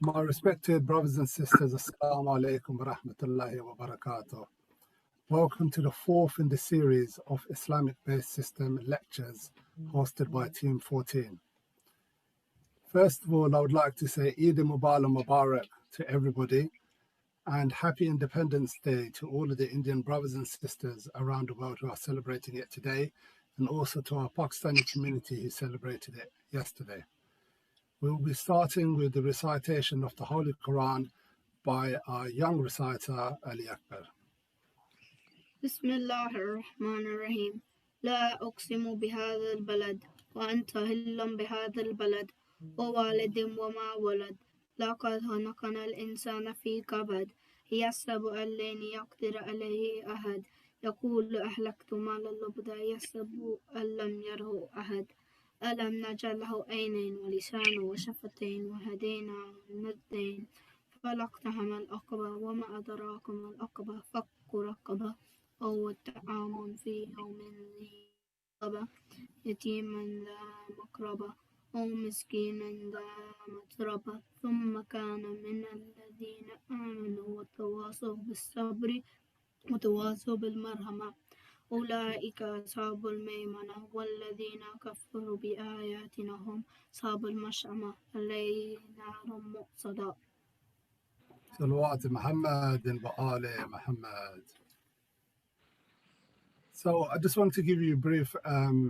My respected brothers and sisters, Assalamu alaikum wa rahmatullahi wa barakatuh. Welcome to the fourth in the series of Islamic-based system lectures hosted by Team 14. First of all, I would like to say Eid Mubarak to everybody and Happy Independence Day to all of the Indian brothers and sisters around the world who are celebrating it today, and also to our Pakistani community who celebrated it yesterday. We will be starting with the recitation of the Holy Quran by our young reciter, Ali Akbar. Bismillah ar-Rahman ar-Rahim. لا أقسم بهذا البلد وأنت هل بهذا البلد ووالد وما ولد لقد خلقنا الإنسان في كبد يحسب أن لن يقدر عليه أحد يقول أهلكت مالا لبدا يحسب أن لم يره أحد ألم نجعل له عينين ولسانا وشفتين وهدينا النجدين فلاقتحم العقبة وما أدراك ما العقبة فك رقبة أو طعام في يوم ذي مسغبة يتيما ذا مقربة أو مسكينا ذا متربة ثم كان من الذين آمنوا وتواصوا بالصبر وتواصوا بالمرحمة أولئك أصحاب الميمنة والذين كفروا بآياتنا هم أصحاب المشأمة عليهم نار مؤصدة. صلوات محمد and وآل Muhammad. So I just wanted to give you a brief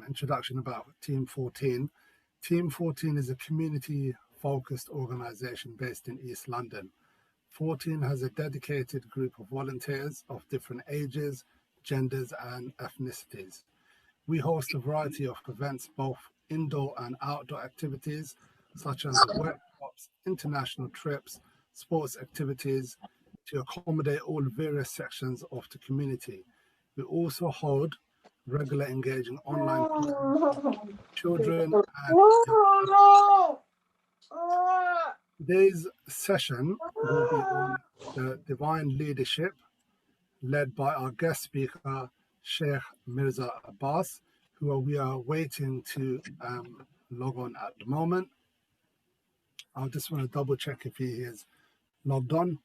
introduction about Team 14. Team 14 is a community-focused organization based in East London. 14 has a dedicated group of volunteers of different ages, genders and ethnicities. We host a variety of events, both indoor and outdoor activities, such as workshops, international trips, sports activities, to accommodate all various sections of the community. We also hold regular engaging online programs, children and young. Today's session will be on the divine leadership led by our guest speaker, Sheikh Mirza Abbas, who we are waiting to log on at the moment. I just want to double check if he is logged on.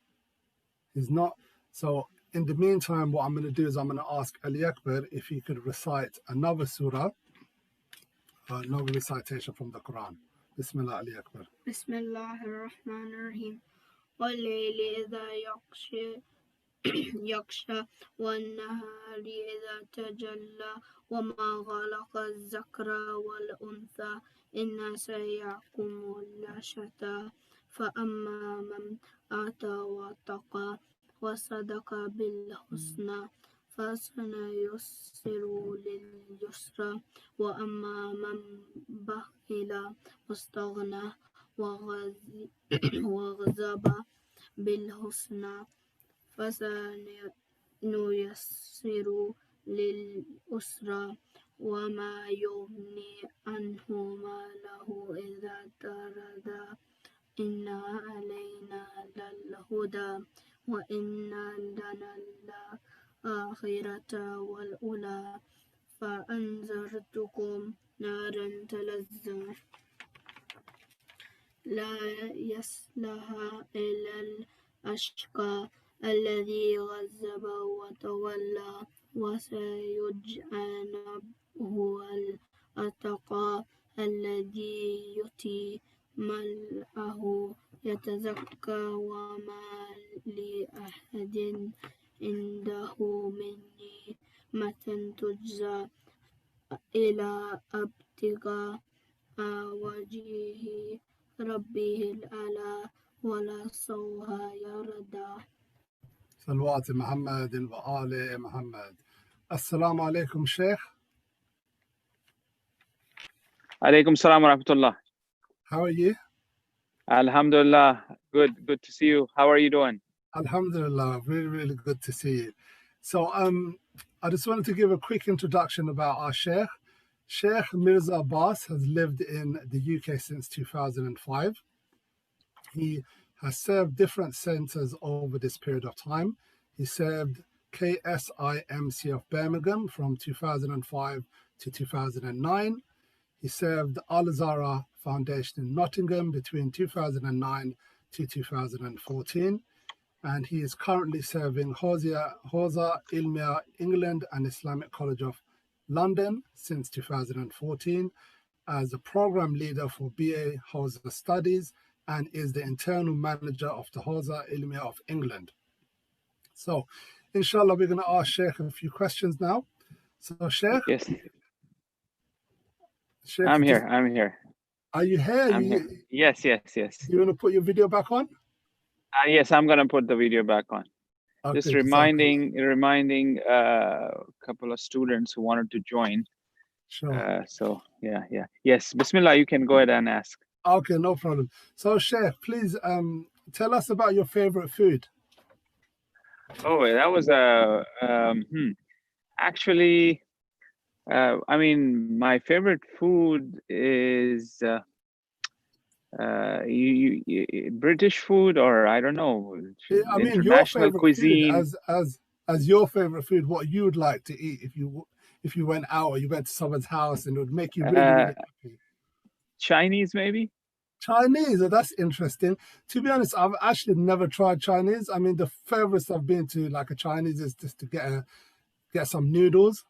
He's not. So in the meantime, what I'm going to do is I'm going to ask Ali Akbar if he could recite another surah, another recitation from the Quran. Bismillah, Ali Akbar. Bismillah ar-Rahman ar-Rahim. والليل إذا يغشى والنهار إذا تجلى وما خلق الذكر والأنثى إن سعيكم لشتى فأما من آتى واتقى وصدق بالحسنى فسنيسره لليسرى وأما من بخل واستغنى وكذب بالحسنى فسنيسره لليسرى وما يغني عنه ماله إذا تردى إن علينا للهدى وإن لنا الآخرة والأولى فأنذرتكم نارا تلظى لا يصلها إلا الأشقى الذي كذب وتولى وسيجنبه الأتقى الذي يؤتي ماله يتزكى وما لأحد عنده من نعمة تجزى إلى ابتغاء وجه ربه الأعلى ولسوف يرضى. صلوات محمد وآل محمد. Assalamu alaikum, Sheikh. Alaikum salam wa rahmatullah. How are you? Alhamdulillah. Good to see you. How are you doing? Alhamdulillah, really, really good to see you. So I just wanted to give a quick introduction about our Sheikh. Sheikh Mirza Abbas has lived in the UK since 2005. He has served different centres over this period of time. He served KSIMC of Birmingham from 2005 to 2009. He served Al Zahra Foundation in Nottingham between 2009 to 2014. And he is currently serving Hawza Ilmiya England and Islamic College of London since 2014 as the program leader for BA Hawza Studies and is the internal manager of the Hawza Ilmiya of England. So, inshallah, we're going to ask Sheikh a few questions now. So, Sheikh? Yes. Sheikh, I'm here. I'm here. Are you here? I'm here. Yes, yes, yes. You want to put your video back on? Yes, I'm gonna put the video back on. Okay, Just reminding a couple of students who wanted to join. Sure. So yeah. Yes, Bismillah, you can go ahead and ask. Okay, no problem. So, Sheikh, please tell us about your favorite food. Oh, that was actually, I mean, my favorite food is British food, or I don't know. I mean, international your favorite cuisine. Food, as your favorite food, what you would like to eat if you went out or you went to someone's house and it would make you really, really happy. Chinese, maybe. Chinese, oh, that's interesting. To be honest, I've actually never tried Chinese. I mean, the furthest I've been to like a Chinese is just to get some noodles,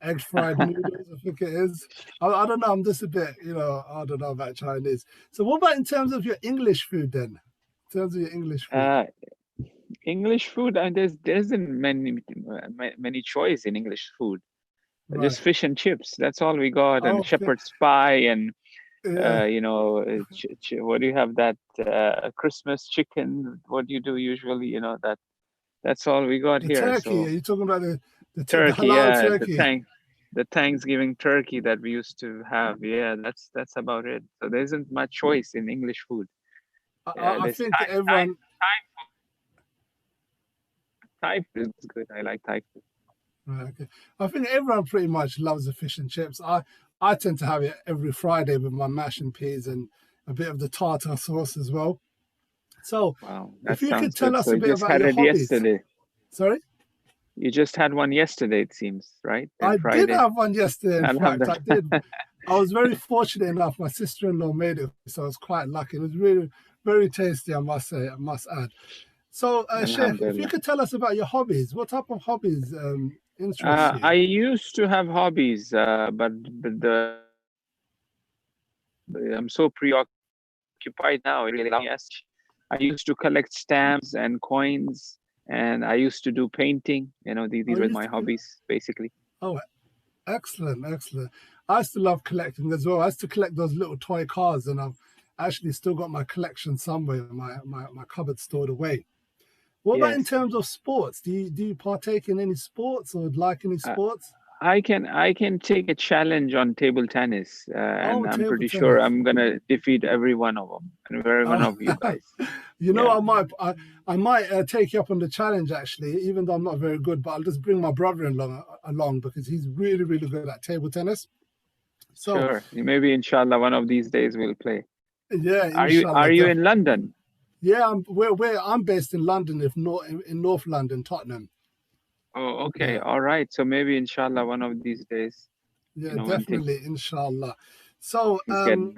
egg fried noodles, I think it is. I don't know. I'm just a bit, I don't know about Chinese. So what about in terms of your English food then? In terms of your English food? English food, and there isn't many choice in English food. Right. Just fish and chips. That's all we got, and shepherd's pie, and what do you have? That Christmas chicken. What do you do usually? That's all we got here. Turkey. So, are you talking about the turkey? The yeah, turkey? the Thanksgiving turkey that we used to have. Yeah, that's about it. So there isn't much choice in English food. I think everyone. Thai food is good. I like Thai food. Right, okay. I think everyone pretty much loves the fish and chips. I tend to have it every Friday with my mash and peas and a bit of the tartar sauce as well. So, wow, if you could tell us a bit about your hobbies. Yesterday. Sorry? You just had one yesterday, it seems, right? I did have one yesterday, in fact. I did. I was very fortunate enough. My sister-in-law made it, so I was quite lucky. It was really very tasty, I must say, I must add. So, Sheikh, if you could tell us about your hobbies, what type of hobbies interest you? I used to have hobbies, but I'm so preoccupied now. Yes, I used to collect stamps and coins, and I used to do painting. These were my hobbies, basically. Oh, excellent, excellent. I used to love collecting as well. I used to collect those little toy cars, and I've actually still got my collection somewhere, my cupboard stored away. What about in terms of sports? Do you partake in any sports or like any sports? I can take a challenge on table tennis, and I'm pretty sure I'm gonna defeat every one of them and every one of you guys. I might take you up on the challenge actually, even though I'm not very good. But I'll just bring my brother-in-law along because he's really, really good at table tennis. So sure, maybe inshallah one of these days we'll play. Yeah. Are you in London? Yeah, I'm based in London, in North London, Tottenham. Oh, okay, all right. So maybe inshallah one of these days. Yeah, definitely, inshallah. So in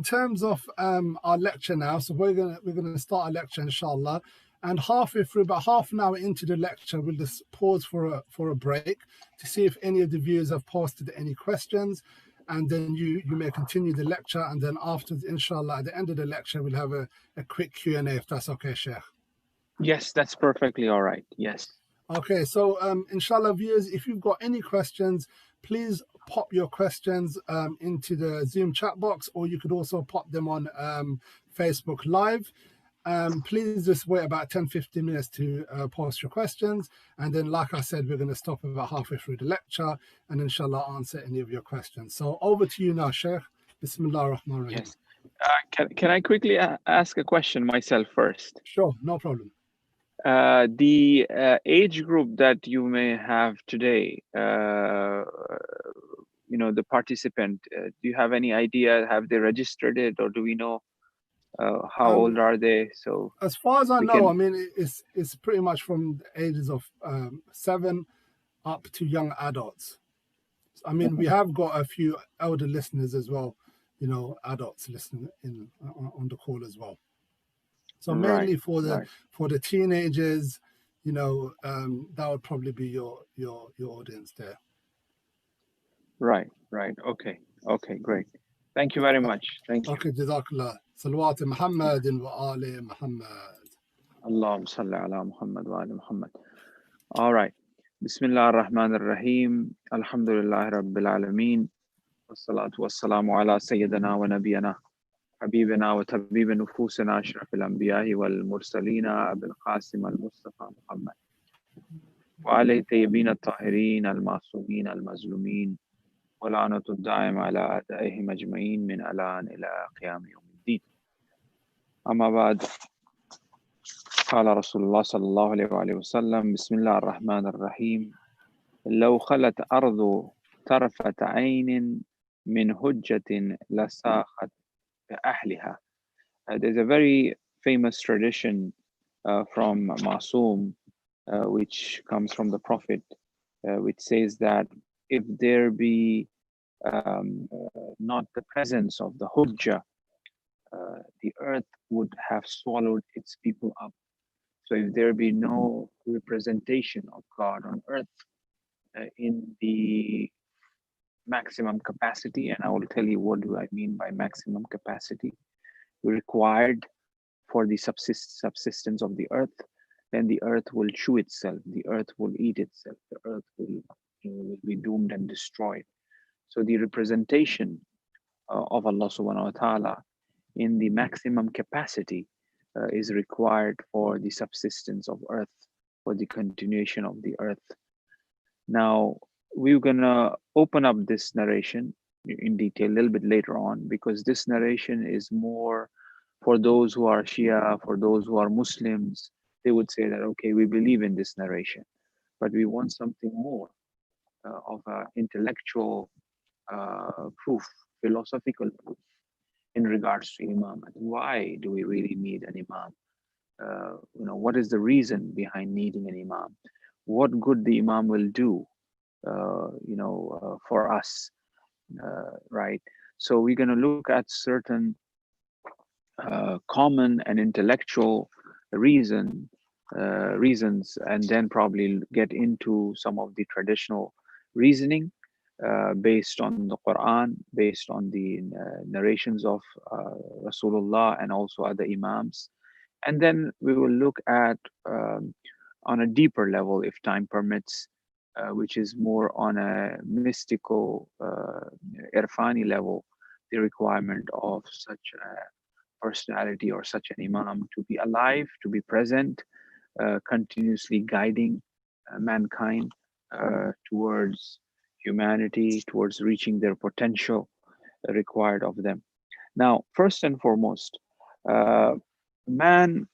terms of our lecture now, so we're gonna start our lecture inshallah, and halfway through, about half an hour into the lecture, we'll just pause for a break to see if any of the viewers have posted any questions. And then you may continue the lecture, and then afterwards, inshallah, at the end of the lecture, we'll have a quick Q&A, if that's okay, Sheikh. Yes, that's perfectly all right. Yes. Okay, so inshallah, viewers, if you've got any questions, please pop your questions into the Zoom chat box, or you could also pop them on Facebook Live. Please just wait about 10-15 minutes to post your questions, and then like I said, we're going to stop about halfway through the lecture and inshallah answer any of your questions. So over to you now, Sheikh. Bismillah ar-Rahman ar-Rahim. Yes. Can I quickly ask a question myself first? Sure, no problem. The age group that you may have today, the participant, do you have any idea? Have they registered it, or do we know how old are they? So as far as I know, I mean, it's pretty much from the ages of 7 up to young adults. I mean, we have got a few elder listeners as well, adults listening in on the call as well. So mainly for the teenagers, you know, that would probably be your audience there. Right. Okay, great. Thank you very much. Thank you. Okay, Jazakallah. Salawat Muhammad wa ali Muhammad. Allahumma salli ala Muhammad wa ali Muhammad. All right. Bismillah ar-Rahman ar-Rahim. Alhamdulillah Rabbil Alameen. Wassalatu wassalamu ala Sayyidina wa Nabiyana Habibina wa Tabiba Nufusina Ashraf al-Anbiya'i wal Mursalina Abil Qasim al-Mustafa Muhammad wa alayhi tayyibin al-tahirin al-masumin al-mazlumin wa la'natu ad-da'im ala a'da'ihim ajma'in min alan ila qiyam yawm al-din. Amma ba'd. قال رسول الله صلى الله عليه وآله وسلم بسم الله الرحمن الرحيم لو خلت أرض طرفة عين من هجة لساقت بأهلها. There's a very famous tradition from Masoom which comes from the Prophet which says that if there be not the presence of the Hujjah, the earth would have swallowed its people up. So if there be no representation of God on earth in the maximum capacity, and I will tell you what do I mean by maximum capacity, required for the subsistence of the earth, then the earth will chew itself, the earth will eat itself, the earth will be doomed and destroyed. So the representation of Allah subhanahu wa ta'ala in the maximum capacity is required for the subsistence of earth, for the continuation of the earth. Now, we're gonna open up this narration in detail a little bit later on, because this narration is more for those who are Shia, for those who are Muslims. They would say that, okay, we believe in this narration, but we want something more of an intellectual proof, philosophical proof in regards to Imam. And why do we really need an Imam? What is the reason behind needing an Imam? What good the Imam will do, for us, right? So we're going to look at certain common and intellectual reasons, and then probably get into some of the traditional reasoning based on the Quran, based on the narrations of Rasulullah and also other Imams. And then we will look at, on a deeper level, if time permits, which is more on a mystical, irfani level, the requirement of such a personality or such an Imam to be alive, to be present, continuously guiding mankind towards humanity, towards reaching their potential required of them. Now, first and foremost, man,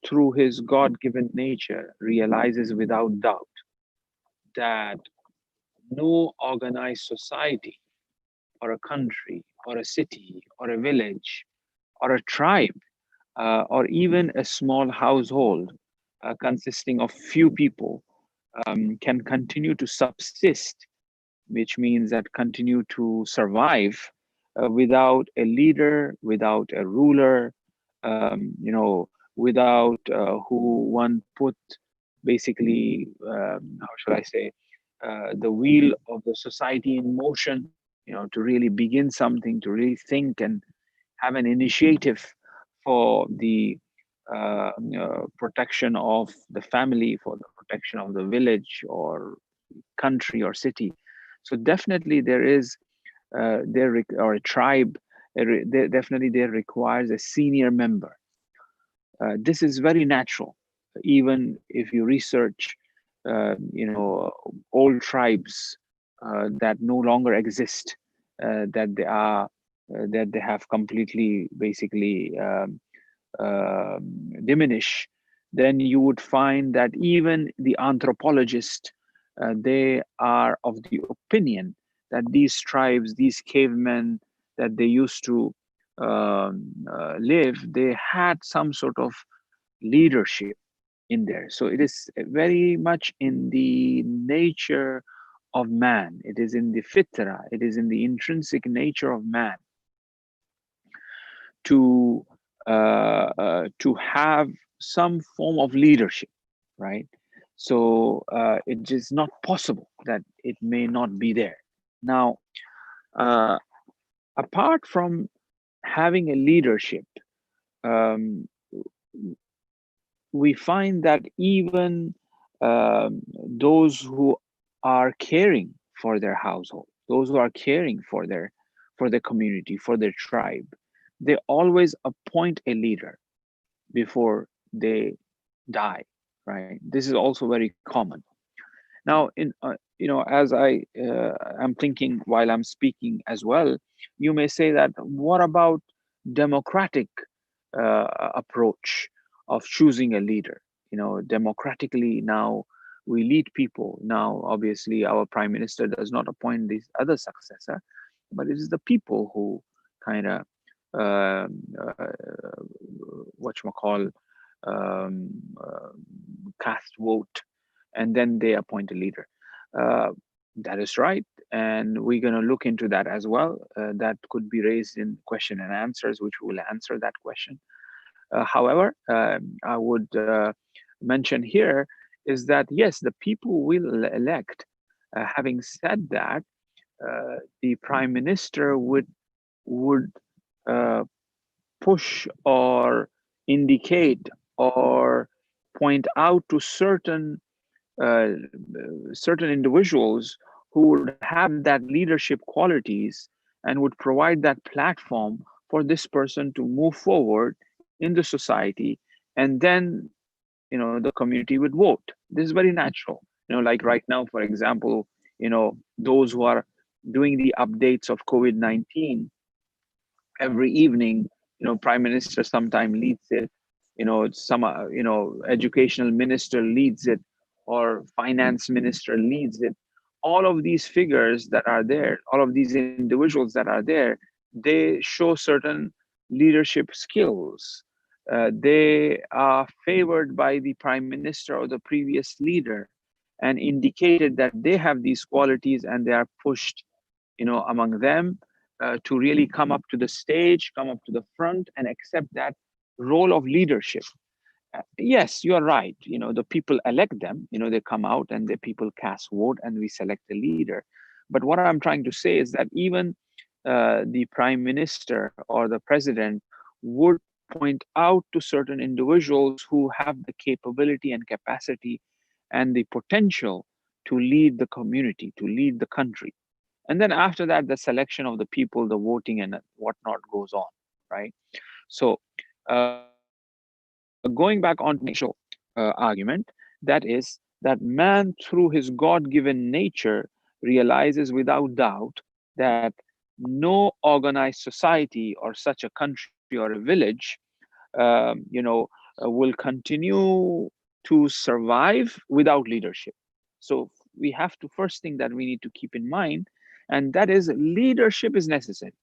through his God-given nature, realizes without doubt that no organized society or a country or a city or a village or a tribe or even a small household consisting of few people can continue to subsist, which means that continue to survive without a leader, without a ruler, without who one put basically, how should I say, the wheel of the society in motion, to really begin something, to really think and have an initiative for the protection of the family, for the protection of the village or country or city. So definitely there is, or a tribe, definitely there requires a senior member. This is very natural. Even if you research, old tribes that no longer exist, that they have completely basically diminish, then you would find that even the anthropologists, they are of the opinion that these tribes, these cavemen that they used to live, they had some sort of leadership in there. So it is very much in the nature of man. It is in the fitra, it is in the intrinsic nature of man to to have some form of leadership, right? So it is not possible that it may not be there. Now, uh, apart from having a leadership, um, we find that even those who are caring for their household, those who are caring for the community, for their tribe, they always appoint a leader before they die, right? This is also very common. Now, as I'm thinking while I'm speaking as well, you may say that what about democratic approach of choosing a leader? Democratically now we lead people. Now, obviously, our prime minister does not appoint this other successor, but it is the people who kind of call um, uh, cast vote, and then they appoint a leader. Uh, that is right, and we're going to look into that as well. That could be raised in question and answers, which will answer that question. However, I would mention here is that yes, the people will elect. Having said that, the prime minister would uh, push or indicate or point out to uh, certain individuals who would have that leadership qualities and would provide that platform for this person to move forward in the society, and then the community would vote. This is very natural. Like right now, for example, those who are doing the updates of COVID-19 every evening, prime minister sometime leads it, some educational minister leads it, or finance minister leads it. All of these figures that are there, all of these individuals that are there, they show certain leadership skills. They are favored by the prime minister or the previous leader and indicated that they have these qualities, and they are pushed among them to really come up to the stage, come up to the front, and accept that role of leadership. Yes, you are right. The people elect them. They come out and the people cast vote, and we select a leader. But what I'm trying to say is that even the prime minister or the president would point out to certain individuals who have the capability and capacity and the potential to lead the community, to lead the country. And then after that, the selection of the people, the voting and whatnot goes on, right? So going back on to the initial argument, that is that man through his God-given nature realizes without doubt that no organized society or such a country or a village will continue to survive without leadership. So we have to, first thing that we need to keep in mind, and that is leadership is necessary.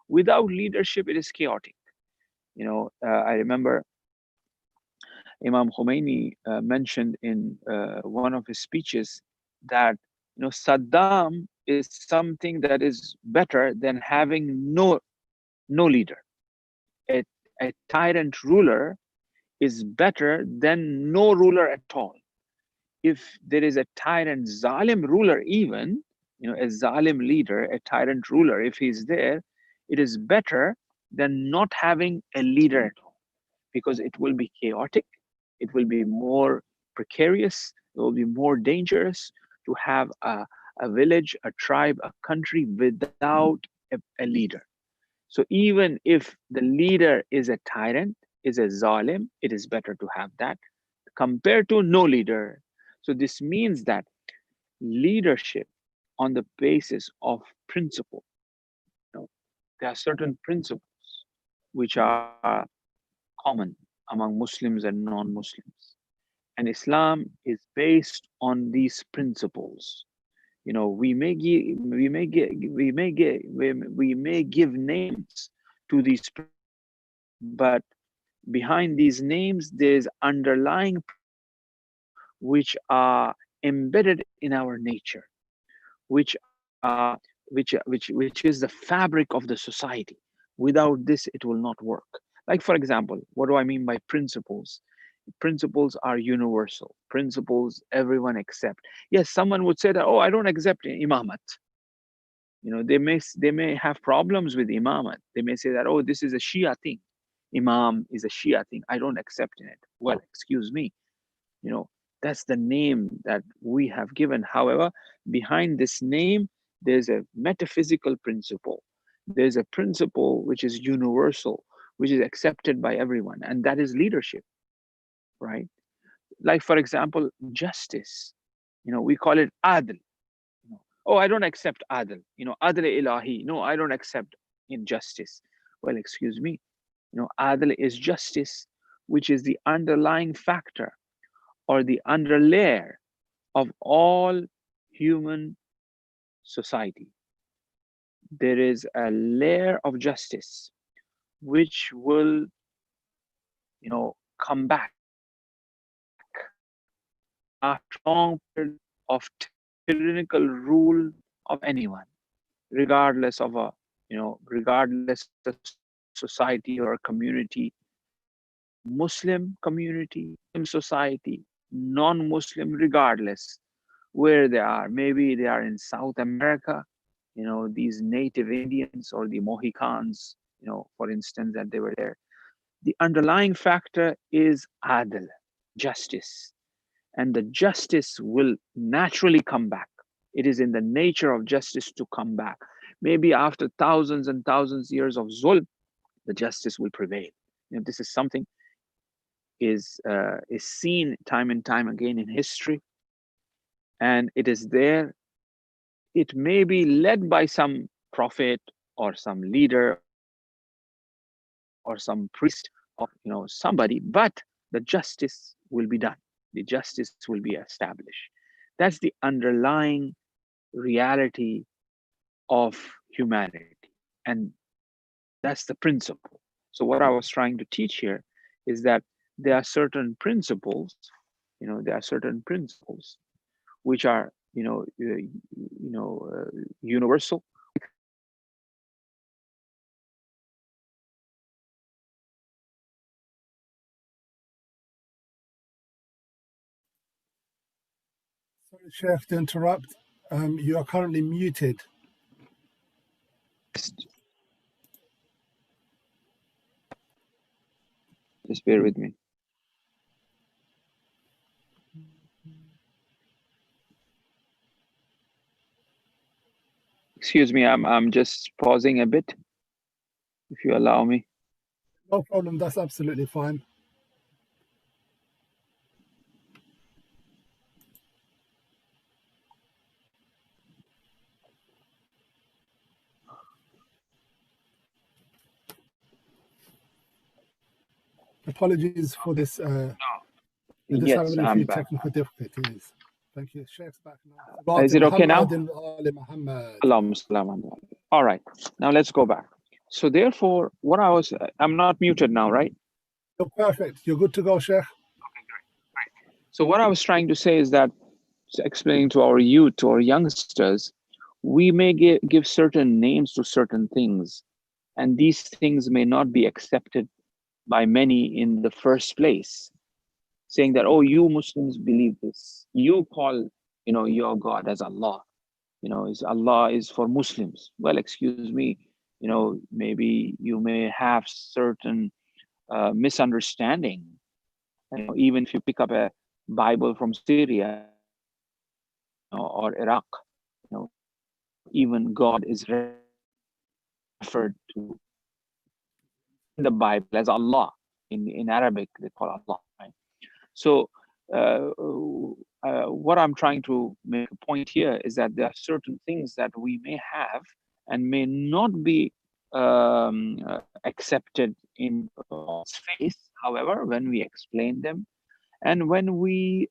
Without leadership, it is chaotic. I remember Imam Khomeini mentioned in one of his speeches that Saddam is something that is better than having no leader. A tyrant ruler is better than no ruler at all. If there is a tyrant zalim ruler, even a zalim leader, a tyrant ruler, if he's there, it is better than not having a leader at all, because it will be chaotic, it will be more precarious, it will be more dangerous to have a village, a tribe, a country without a leader. So even if the leader is a tyrant, is a zalim, it is better to have that compared to no leader. So this means that leadership on the basis of principle, there are certain principles which are common among Muslims and non-Muslims. And Islam is based on these principles. We may give names to these principles, but behind these names there's underlying principles which are embedded in our nature, which is the fabric of the society. Without this, it will not work. Like, for example, what do I mean by principles? Principles are universal. Principles everyone accept. Yes, someone would say that, oh, I don't accept imamat. They may have problems with imamat. They may say that, oh, this is a Shia thing. Imam is a Shia thing. I don't accept in it. Well, excuse me. That's the name that we have given. However, behind this name, there's a metaphysical principle. There's a principle which is universal, which is accepted by everyone, and that is leadership, right? Like, for example, justice. We call it adl. Oh, I don't accept adl. Adl ilahi. No, I don't accept injustice. Well, excuse me. Adl is justice, which is the underlying factor or the underlayer of all human society. There is a layer of justice which will, come back after a long period of tyrannical rule of anyone, regardless of regardless of society or community, Muslim community, Muslim society, non-Muslim, regardless where they are. Maybe they are in South America, these native Indians or the Mohicans, for instance, that they were there. The underlying factor is adl, justice. And the justice will naturally come back. It is in the nature of justice to come back. Maybe after thousands and thousands of years of zulm, the justice will prevail. This is something is seen time and time again in history. And it is there. It may be led by some prophet or some leader or some priest or somebody, but the justice will be done. The justice will be established. That's the underlying reality of humanity, and that's the principle. So what I was trying to teach here is that there are certain principles, which are universal. Sorry, Sheikh, to interrupt. You are currently muted. Just bear with me. Excuse me, I'm just pausing a bit, if you allow me. No problem, that's absolutely fine. Apologies for this. We're just having a few technical difficulties. Thank you. Sheikh's back now. Is it okay now? All right. Now let's go back. So therefore, I'm not muted now, right? You're perfect. You're good to go, Sheikh. Okay, great. So what I was trying to say is that, explaining to our youth, to our youngsters, we may give certain names to certain things, and these things may not be accepted by many in the first place, saying that, oh, you Muslims believe this. You call, your God as Allah. Allah is for Muslims. Well, excuse me, maybe you may have certain misunderstanding. Even if you pick up a Bible from Syria or Iraq, even God is referred to in the Bible as Allah. In Arabic, they call Allah. Right? So what I'm trying to make a point here is that there are certain things that we may have and may not be accepted in space. However, when we explain them and when we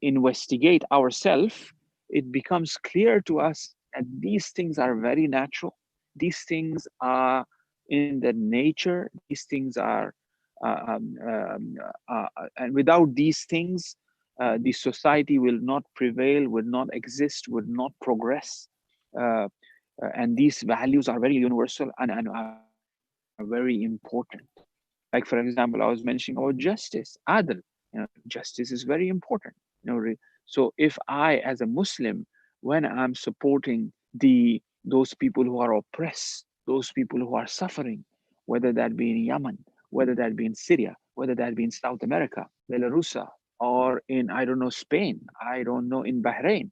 investigate ourselves, it becomes clear to us that these things are very natural. These things are in the nature. These things are, and without these things, the society will not prevail, will not exist, will not progress. And these values are very universal and are very important. Like, for example, I was mentioning about justice, adl. Justice is very important. So if I, as a Muslim, when I'm supporting those people who are oppressed, those people who are suffering, whether that be in Yemen, whether that be in Syria, whether that be in South America, Belarus, or in, I don't know, Spain, I don't know, in Bahrain,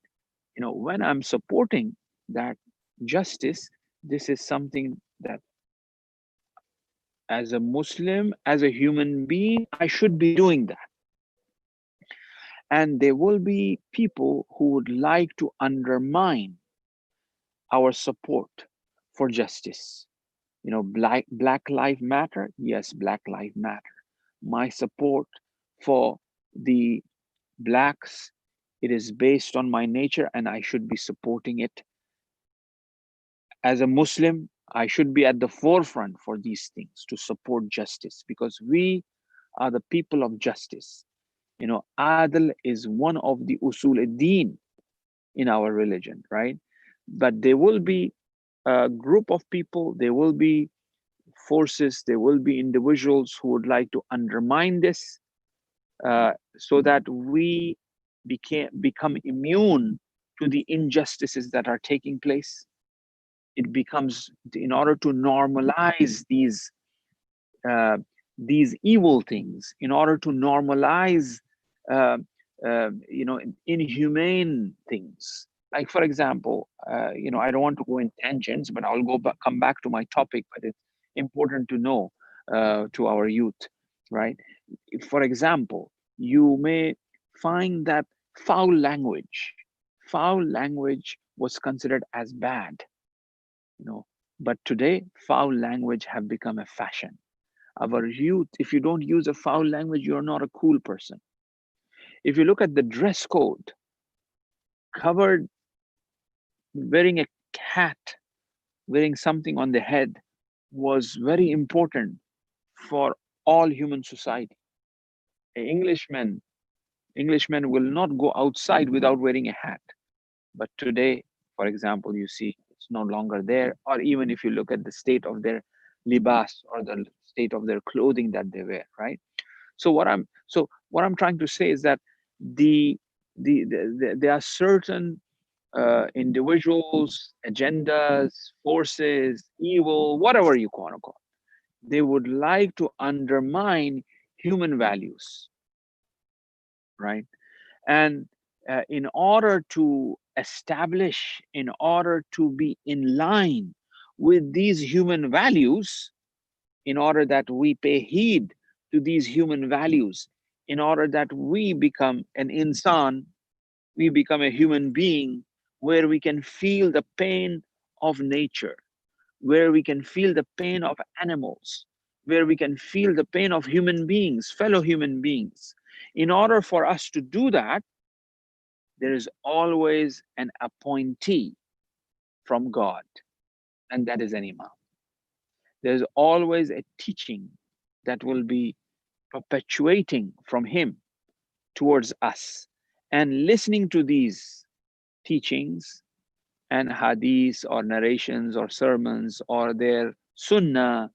when I'm supporting that justice, this is something that, as a Muslim, as a human being, I should be doing that. And there will be people who would like to undermine our support for justice. Black Lives Matter. Yes, Black Lives Matter. My support for the blacks, it is based on my nature, and I should be supporting it. As a Muslim, I should be at the forefront for these things, to support justice, because we are the people of justice. Adl is one of the usul ad-din in our religion, right? But there will be a group of people, there will be forces, there will be individuals who would like to undermine this, so that we become immune to the injustices that are taking place. It becomes, in order to normalize these evil things, in order to normalize inhumane things. Like, for example, I don't want to go in tangents, but I'll come back to my topic, but it's important to know to our youth, right? For example, you may find that foul language was considered as bad, but today foul language have become a fashion. Our youth, if you don't use a foul language, you're not a cool person. If you look at the dress code, covered, wearing a hat, wearing something on the head was very important for all human society. An Englishman will not go outside without wearing a hat. But today, for example, you see it's no longer there. Or even if you look at the state of their libas, or the state of their clothing that they wear, right? So what I'm trying to say is that there are certain individuals, agendas, forces, evil, whatever you want to call it, they would like to undermine human values, right? And in order to establish, in order to be in line with these human values, in order that we pay heed to these human values, in order that we become an insan, we become a human being where we can feel the pain of nature, where we can feel the pain of animals, where we can feel the pain of human beings, fellow human beings. In order for us to do that, there is always an appointee from God, and that is an imam. There's always a teaching that will be perpetuating from him towards us. And listening to these teachings and hadiths or narrations or sermons or their sunnah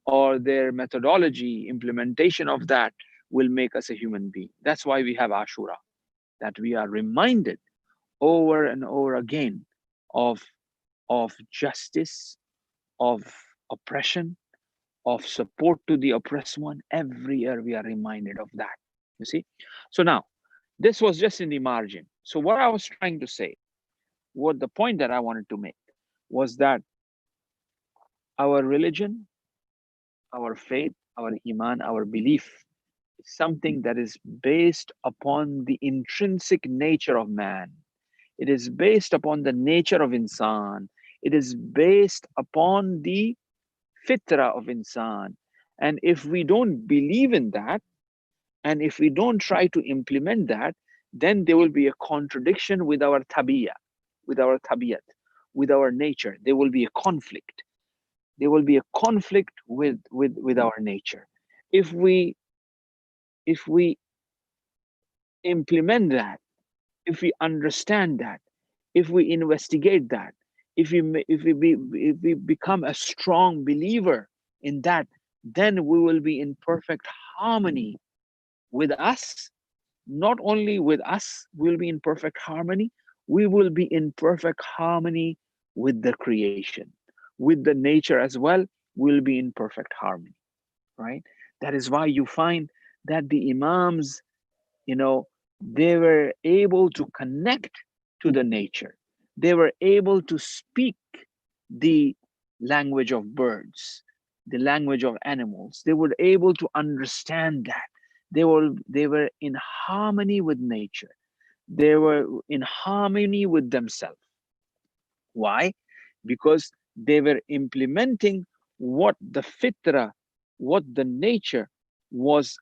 or their methodology, implementation of that will make us a human being. That's why we have Ashura, that we are reminded over and over again of justice, of oppression, of support to the oppressed one. Every year we are reminded of that, you see. So now, this was just in the margin. So what I was trying to say, what the point that I wanted to make was that our religion, our faith, our iman, our belief is something that is based upon the intrinsic nature of man. It is based upon the nature of insan. It is based upon the fitra of insan. And if we don't believe in that, and if we don't try to implement that, then there will be a contradiction with our tabiyah, with our tabiyat, with our nature. There will be a conflict. There will be a conflict with our nature. If we implement that, if we understand that, if we investigate that, if we become a strong believer in that, then we will be in perfect harmony with us. Not only with us, we'll be in perfect harmony, we will be in perfect harmony with the creation, with the nature as well. We'll be in perfect harmony, right? That is why you find that the Imams, you know, they were able to connect to the nature. They were able to speak the language of birds, the language of animals. They were able to understand that. They were in harmony with nature. They were in harmony with themselves. Why? Because they were implementing what the fitra, what the nature was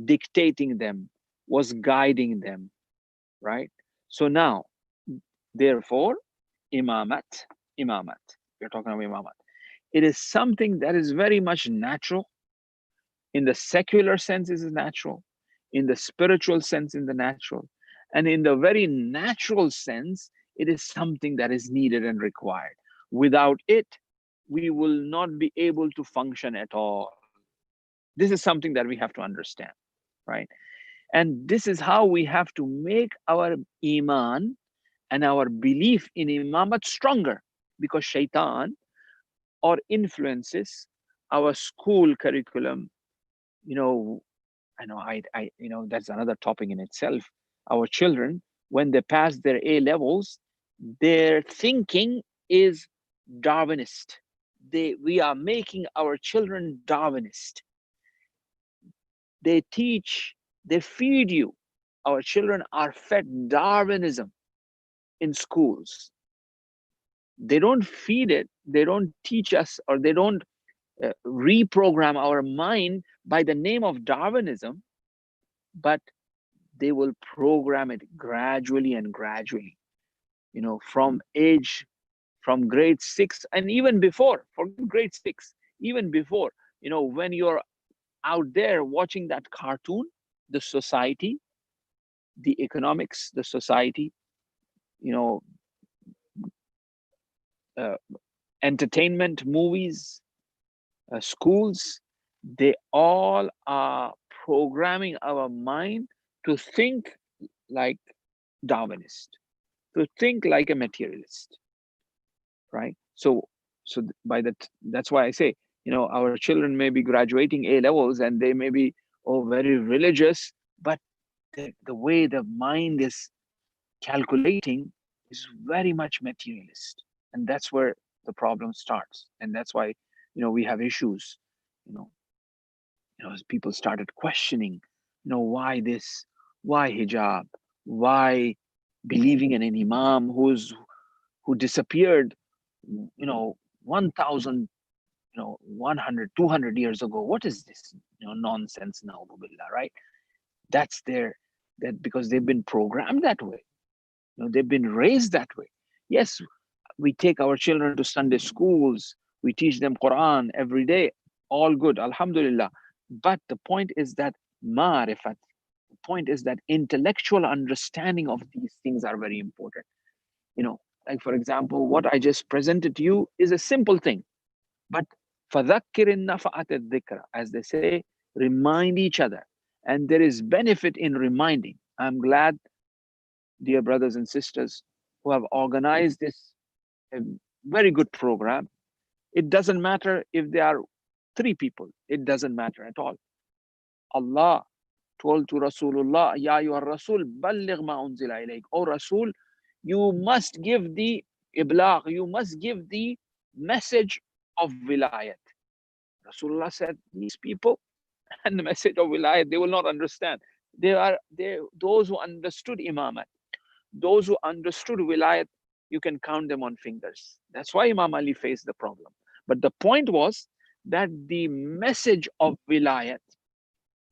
dictating them, was guiding them, right? So now, therefore, imamat, imamat, we're talking about imamat. It is something that is very much natural. In the secular sense, it is natural. In the spiritual sense, in the natural. And in the very natural sense, it is something that is needed and required. Without it, we will not be able to function at all. This is something that we have to understand, right? And this is how we have to make our iman and our belief in imamat stronger, because shaitan or influences our school curriculum. You know, I know that's another topic in itself. Our children, when they pass their A levels, their thinking is Darwinist. We are making our children Darwinist. They teach, they feed you. Our children are fed Darwinism in schools. They don't feed it, they don't teach us, or they don't reprogram our mind by the name of Darwinism, but they will program it gradually and gradually, from grade 6 and even before, forget grade 6, even before, when you're out there watching that cartoon, the society, the economics, the society, you know, uh, entertainment, movies, schools, they all are programming our mind to think like Darwinist, to think like a materialist, right? So that's why I say, our children may be graduating A levels and they may be very religious, but the way the mind is calculating is very much materialist, and that's where the problem starts. And that's why we have issues. you know as people started questioning, why this, why hijab, why believing in an imam who disappeared 1000, 100, 200 years ago. What is this nonsense now, billah, right? That's their, that because they've been programmed that way, they've been raised that way. Yes, we take our children to Sunday schools, we teach them Quran every day, all good, alhamdulillah. But the point is that ma'rifat, the point is that intellectual understanding of these things are very important. Like for example, what I just presented to you is a simple thing, but فَذَكِّرِ النَّفَعَةَ الذِّكْرَ, as they say, remind each other. And there is benefit in reminding. I'm glad, dear brothers and sisters, who have organized this very good program. It doesn't matter if there are 3 people, it doesn't matter at all. Allah told to Rasulullah, Ya ayyuhar Rasul, balligh ma unzila ilayk. O Rasul, you must give the iblagh, you must give the message of wilayat. Rasulullah said, these people and the message of wilayat, they will not understand. They those who understood imamat, those who understood wilayat, you can count them on fingers. That's why Imam Ali faced the problem. But the point was that the message of wilayat,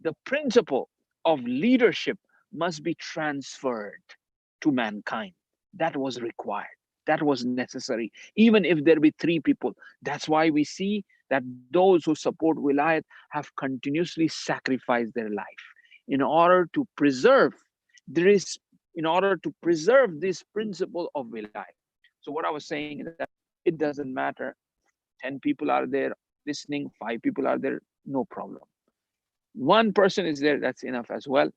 the principle of leadership, must be transferred to mankind. That was required. That was necessary. Even if there be 3 people. That's why we see that those who support wilayat have continuously sacrificed their life in order to preserve this principle of wilayat. So what I was saying is that it doesn't matter 10 people are there. listening, 5 people are there, no problem. 1 person is there, that's enough as well.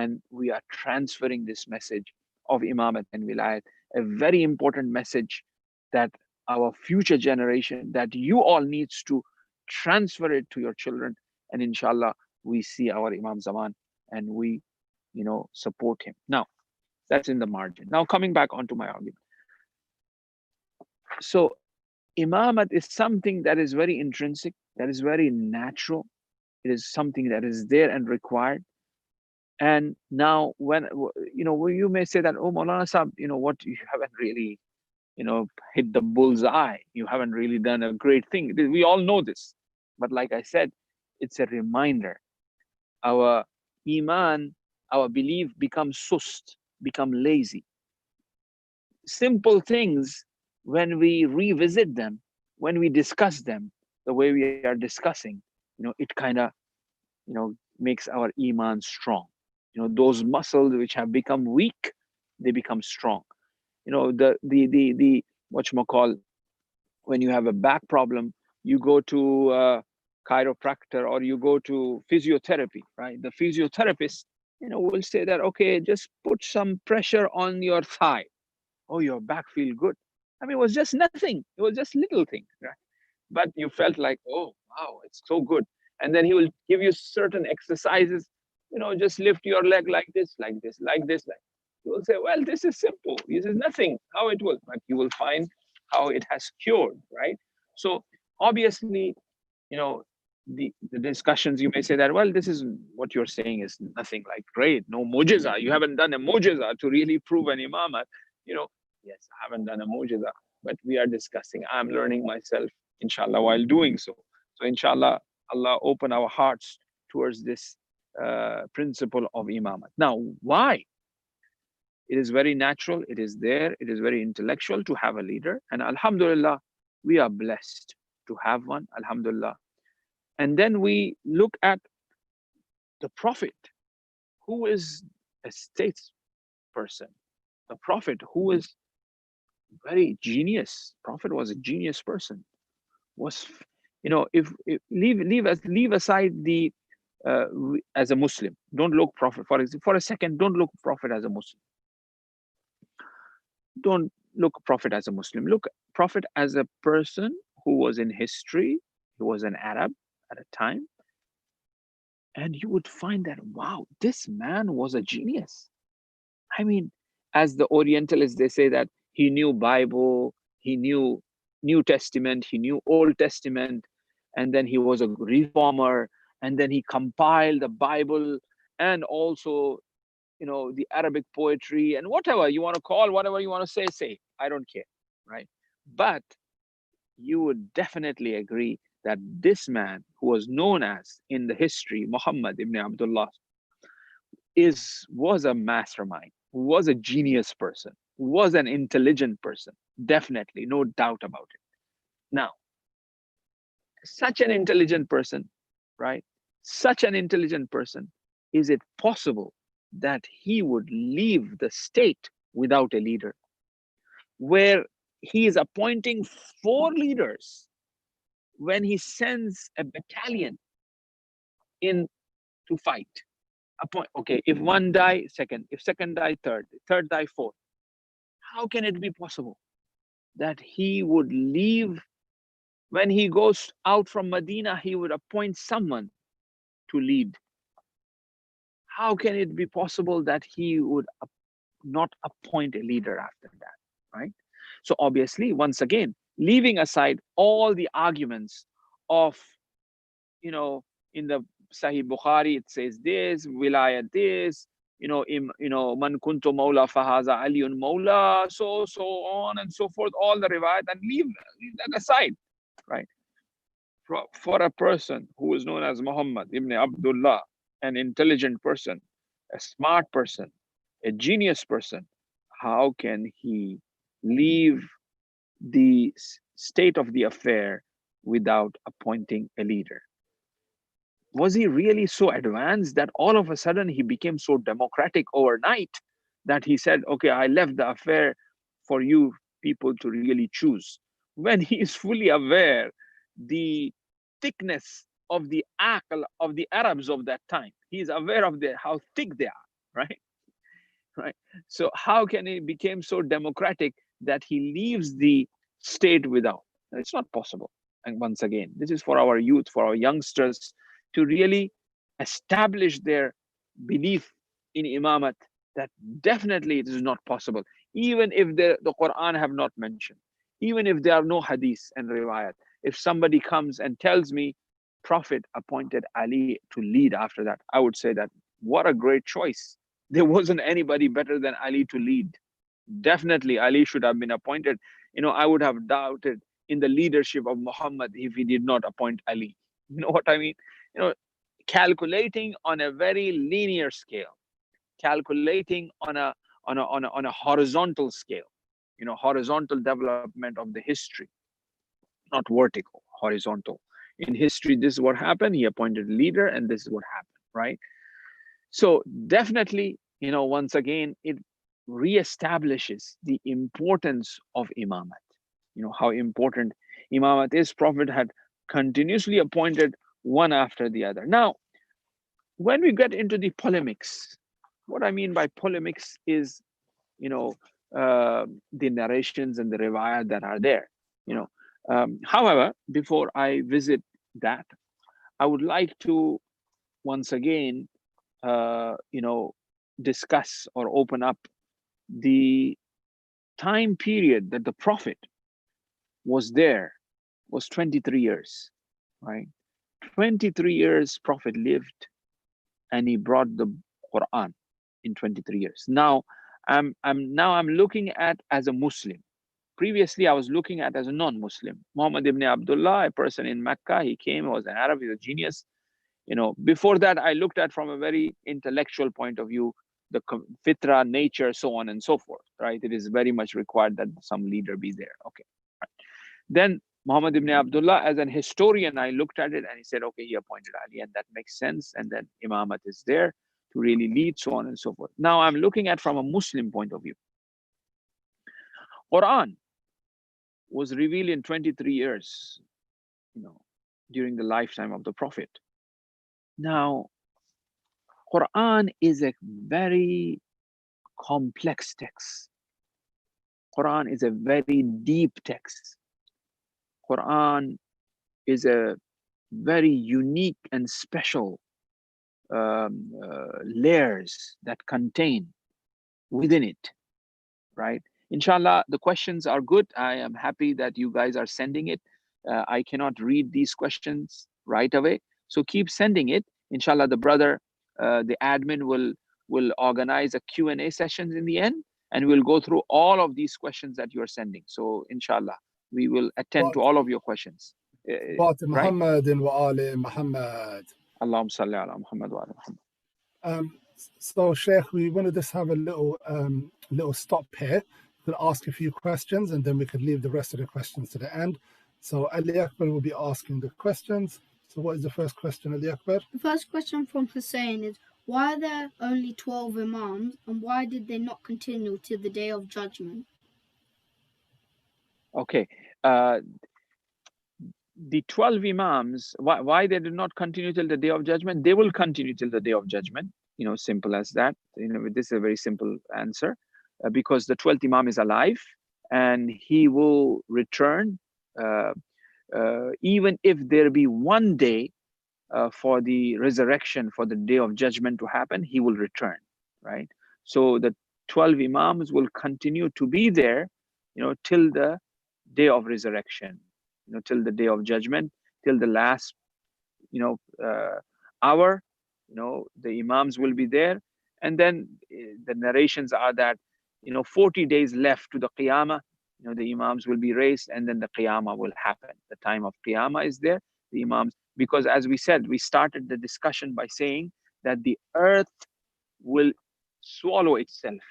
And we are transferring this message of Imamat and Wilayat, a very important message that our future generation, that you all needs to transfer it to your children. And inshallah, we see our Imam Zaman and we, support him. Now, that's in the margin. Now, coming back onto my argument. So, Imamat is something that is very intrinsic, that is very natural. It is something that is there and required. And now, when you may say that, oh, Maulana Sahab, what, you haven't really, hit the bull's eye. You haven't really done a great thing. We all know this. But like I said, it's a reminder. Our iman, our belief becomes sust, become lazy. Simple things, when we revisit them, when we discuss them, the way we are discussing, it kind of, makes our iman strong. Those muscles which have become weak, they become strong. The whatchamacall, when you have a back problem, you go to a chiropractor or you go to physiotherapy, right? The physiotherapist, will say that, okay, just put some pressure on your thigh. Oh, your back feel good. I mean, it was just nothing. It was just little thing, right? But you felt like, oh, wow, it's so good. And then he will give you certain exercises, just lift your leg like this, like this, like this, like. You will say, well, this is simple. This is nothing, how it will. But you will find how it has cured, right? So obviously, the discussions, you may say that, well, this is what you're saying is nothing, like, great, no mujiza. You haven't done a mujiza to really prove an imamat. Yes, I haven't done a mujiza, but we are discussing. I'm learning myself, inshallah, while doing so. So inshallah, Allah open our hearts towards this principle of imamat. Now, why? It is very natural. It is there. It is very intellectual to have a leader. And alhamdulillah, we are blessed to have one, alhamdulillah. And then we look at the Prophet, who is a statesperson. The Prophet, who is very genius. Prophet was a genius person. Was, if leave aside the as a Muslim. Don't look Prophet for a second. Don't look Prophet as a Muslim. Don't look Prophet as a Muslim. Look Prophet as a person who was in history. He was an Arab at a time. And you would find that, wow, this man was a genius. I mean, as the Orientalists, they say that he knew Bible, he knew New Testament, he knew Old Testament, and then he was a reformer, and then he compiled the Bible and also, the Arabic poetry and whatever you want to call, whatever you want to say, I don't care, right? But you would definitely agree that this man, who was known as in the history Muhammad ibn Abdullah, was a mastermind, was a genius person, was an intelligent person, definitely, no doubt about it. Now, such an intelligent person, right? Such an intelligent person, is it possible that he would leave the state without a leader, where he is appointing 4 leaders when he sends a battalion in to fight? Okay, if one die, second, if second die, third die, fourth. How can it be possible that he would leave? When he goes out from Medina, he would appoint someone to lead. How can it be possible that he would not appoint a leader after that, right? So obviously, once again, leaving aside all the arguments of, in the Sahih Bukhari, it says this, wilayat this, man kuntu mawla fahaza aliyun mawla, so on and so forth, all the riwayat, and leave that aside, right? For a person who is known as Muhammad ibn Abdullah, an intelligent person, a smart person, a genius person, how can he leave the state of the affair without appointing a leader? Was he really so advanced that all of a sudden he became so democratic overnight that he said, okay, I left the affair for you people to really choose, when he is fully aware the thickness of the aql of the Arabs of that time. He is aware of how thick they are, right? Right. So how can he become so democratic that he leaves the state without? It's not possible. And once again, this is for our youth, for our youngsters to really establish their belief in imamat, that definitely it is not possible. Even if the Quran have not mentioned, even if there are no hadith and riwayat, if somebody comes and tells me Prophet appointed Ali to lead after that, I would say that what a great choice. There wasn't anybody better than Ali to lead. Definitely Ali should have been appointed. I would have doubted in the leadership of Muhammad if he did not appoint Ali. You know what I mean? Calculating on a very linear scale, calculating on a horizontal scale, horizontal development of the history, not vertical, horizontal. In history, this is what happened. He appointed a leader, and this is what happened, right? So definitely, once again, it reestablishes the importance of imamat. How important imamat is. Prophet had continuously appointed one after the other. Now, when we get into the polemics, what I mean by polemics is, the narrations and the riwayat that are there. However, before I visit that, I would like to once again, discuss or open up the time period that the Prophet was there, was 23 years, right? 23 years Prophet lived, and he brought the Quran in 23 years. Now I'm looking at as a Muslim. Previously, I was looking at as a non-Muslim. Muhammad ibn Abdullah, a person in Mecca, he came, he was an Arab, he was a genius. Before that, I looked at from a very intellectual point of view, the fitra, nature, so on and so forth, right? It is very much required that some leader be there. Okay. Right. Then Muhammad ibn Abdullah, as an historian, I looked at it and he said, okay, he appointed Ali, and that makes sense. And then imamat is there to really lead, so on and so forth. Now I'm looking at from a Muslim point of view. Quran was revealed in 23 years, during the lifetime of the Prophet. Now, Quran is a very complex text. Quran is a very deep text. Quran is a very unique and special layers that contain within it, right? Inshallah, the questions are good. I am happy that you guys are sending it. I cannot read these questions right away, so keep sending it. Inshallah, the brother, the admin will organize a Q&A sessions in the end, and we'll go through all of these questions that you are sending. So inshallah, we will attend to all of your questions. Right? Muhammad wa ali Muhammad. Allahumma salli ala Muhammad wa ali Muhammad. So Sheikh, we want to just have a little stop here. We'll ask a few questions, and then we could leave the rest of the questions to the end. So Ali Akbar will be asking the questions. So what is the first question, Ali Akbar? The first question from Hussein is, why are there only 12 Imams, and why did they not continue till the Day of Judgment? Okay. The 12 Imams, why they did not continue till the Day of Judgment? They will continue till the Day of Judgment. Simple as that. This is a very simple answer. Because the 12th Imam is alive, and he will return even if there be one day for the resurrection, for the Day of Judgment to happen, he will return, right? So the 12 Imams will continue to be there, till the Day of Resurrection, till the Day of Judgment, till the last, hour, the Imams will be there. And then the narrations are that, 40 days left to the Qiyamah, the Imams will be raised, and then the Qiyamah will happen. The time of Qiyamah is there, the Imams, because as we said, we started the discussion by saying that the earth will swallow itself.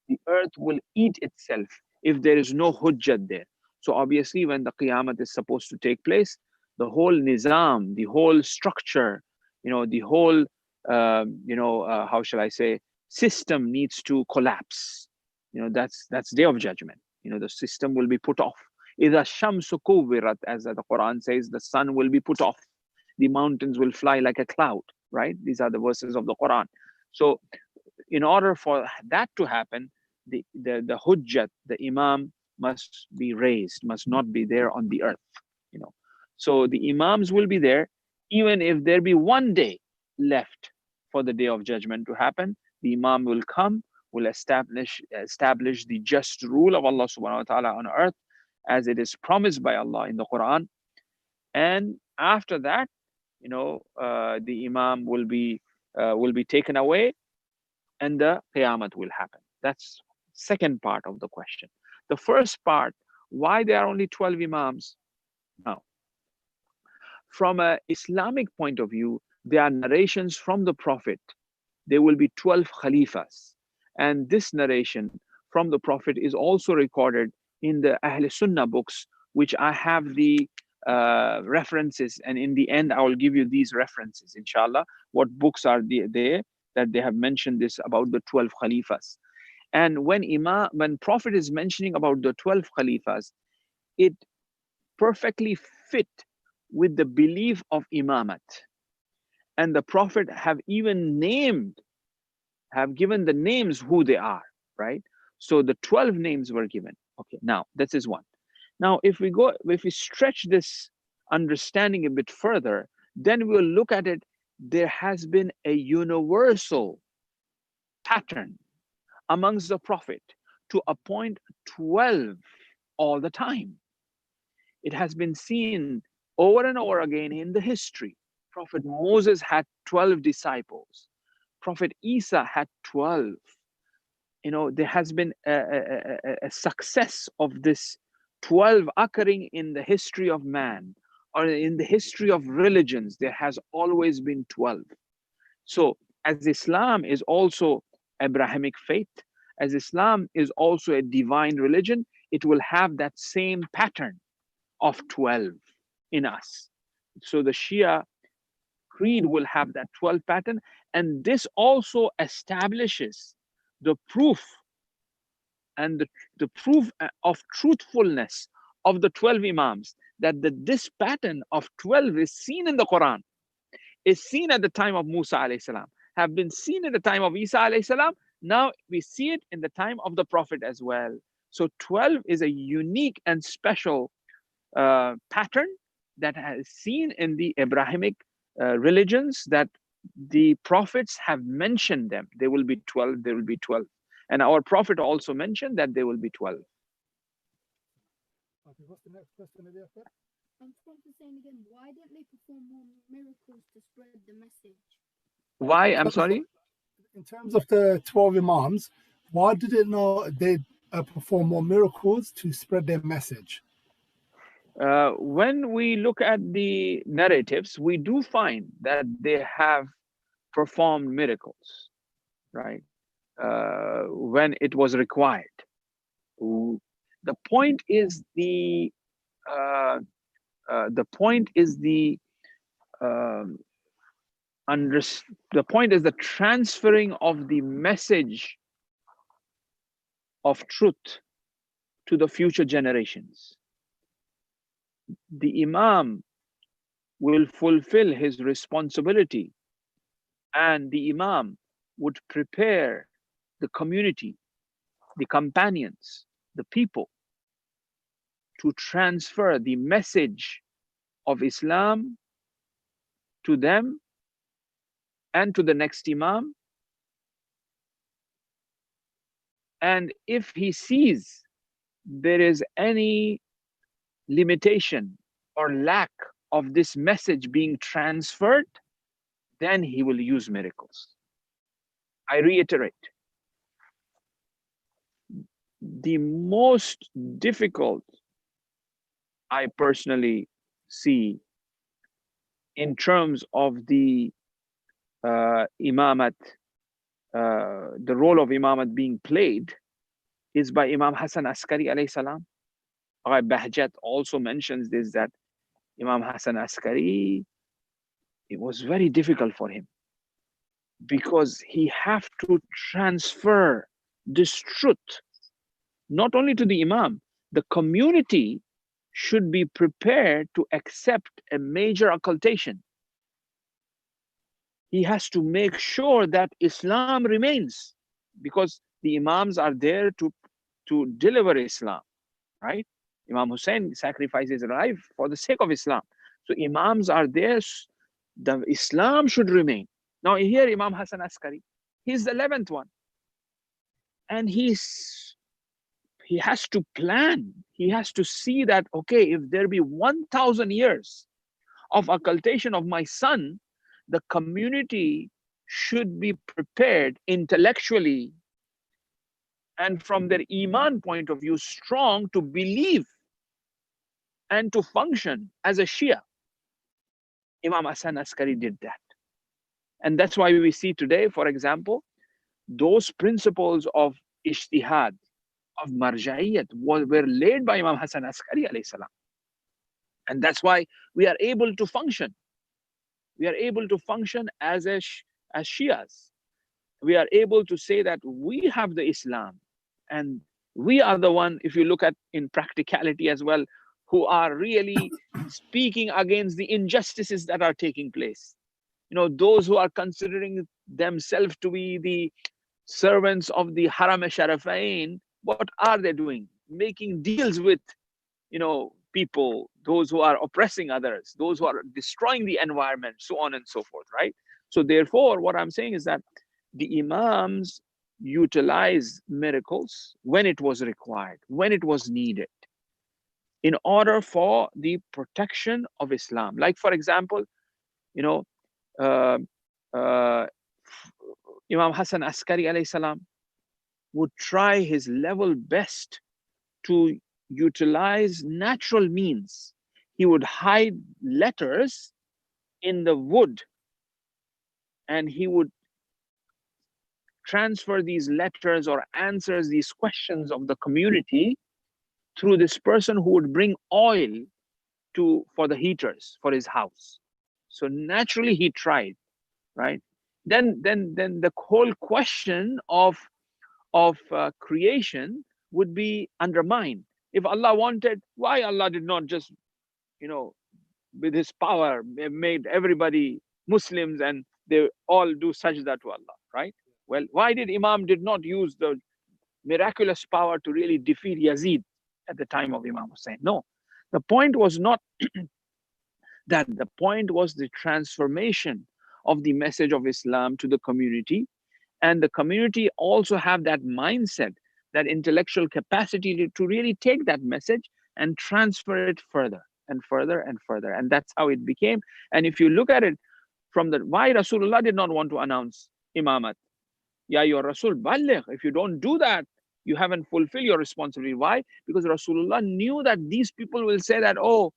The earth will eat itself if there is no hujjat there. So obviously when the Qiyamah is supposed to take place, the whole nizam, the whole structure, the whole, how shall I say, system needs to collapse. That's Day of Judgment. The system will be put off. إِذَا الشَّمْسُ كُوِّرَتْ, as the Quran says, the sun will be put off. the mountains will fly like a cloud, right? These are the verses of the Quran. So in order for that to happen, the hujjat, the imam, must be raised, must not be there on the earth, you know. So the imams will be there, even if there be one day left for the day of judgment to happen. The imam will come, will establish the just rule of Allah subhanahu wa ta'ala on earth, as it is promised by Allah in the Quran. And after that, you know, the imam will be taken away, and the qiyamah will happen. That's second part of the question. The first part, why there are only 12 imams? Now, from an Islamic point of view, there are narrations from the Prophet. There will be 12 khalifas. And this narration from the Prophet is also recorded in the Ahl Sunnah books, which I have the references. And in the end, I will give you these references, inshallah. What books are there that they have mentioned this about the 12 khalifas. And when Prophet is mentioning about the 12 khalifas, it perfectly fit with the belief of imamat. And the Prophet have even given the names who they are, right? So the 12 names were given. Okay, now this is one. Now, if we stretch this understanding a bit further, then we'll look at it. There has been a universal pattern amongst the Prophet to appoint 12 all the time. It has been seen over and over again in the history. Prophet Moses had 12 disciples. Prophet Isa had 12. You know, there has been a success of this 12 occurring in the history of man, or in the history of religions. There has always been 12. So as Islam is also Abrahamic faith, as Islam is also a divine religion, it will have that same pattern of 12 in us. So the Shia creed will have that 12 pattern, and this also establishes the proof and the proof of truthfulness of the 12 imams, that this pattern of 12 is seen in the Quran, is seen at the time of Musa alayhi salam, have been seen at the time of Isa alayhi salam. Now we see it in the time of the Prophet as well. So 12 is a unique and special pattern that has seen in the Abrahamic religions, that the prophets have mentioned them. There will be 12, there will be 12. And our Prophet also mentioned that there will be 12. Okay, what's the next question, Eliafer? Prophet saying again, why didn't they perform more miracles to spread the message? Why? I'm sorry? In terms of the 12 imams, why did it not they perform more miracles to spread their message? When we look at the narratives, we do find that they have performed miracles, right? When it was required. The point is the transferring of the message of truth to the future generations. The Imam will fulfill his responsibility, and the Imam would prepare the community, the companions, the people, to transfer the message of Islam to them and to the next Imam. And if he sees there is any limitation or lack of this message being transferred, then he will use miracles. I reiterate, the most difficult I personally see in terms of the imamat, the role of imamat being played, is by Imam Hassan Askari alayhi salam. Bahjat also mentions this, that Imam Hassan Askari, it was very difficult for him, because he have to transfer this truth not only to the Imam, the community should be prepared to accept a major occultation. he has to make sure that Islam remains, because the Imams are there to deliver Islam, right? Imam Hussein sacrificed his life for the sake of Islam. So Imams are there, the Islam should remain. Now here Imam Hassan Askari, he's the 11th one. And he has to plan. He has to see that, okay, if there be 1,000 years of occultation of my son, the community should be prepared intellectually and from their Iman point of view, strong to believe and to function as a Shia. Imam Hassan Askari did that. And that's why we see today, for example, those principles of ijtihad, of marja'iyat, were laid by Imam Hassan Askari alayhi salam. And that's why we are able to function. We are able to function as Shias. We are able to say that we have the Islam, and we are the one, if you look at in practicality as well, who are really speaking against the injustices that are taking place. You know, those who are considering themselves to be the servants of the Haram-e-Sharafain, what are they doing? Making deals with, you know, people, those who are oppressing others, those who are destroying the environment, so on and so forth, right? So therefore, what I'm saying is that the Imams utilized miracles when it was required, when it was needed, in order for the protection of Islam. Like, for example, you know, Imam Hassan Askari alayhi salam would try his level best to utilize natural means. He would hide letters in the wood, and he would transfer these letters or answers these questions of the community through this person who would bring oil for the heaters for his house. So naturally he tried, right? Then the whole question of creation would be undermined. If Allah wanted, why Allah did not just, you know, with his power made everybody Muslims and they all do sajda to Allah, right? Well, why did Imam did not use the miraculous power to really defeat Yazid at the time of Imam Hussein? No, the point was not that. The point was the transformation of the message of Islam to the community, and the community also have that mindset, that intellectual capacity to really take that message and transfer it further and further and further. And that's how it became. And if you look at it from why Rasulullah did not want to announce imamat. Ya your Rasul balligh. If you don't do that, you haven't fulfilled your responsibility. Why? Because Rasulullah knew that these people will say that, oh,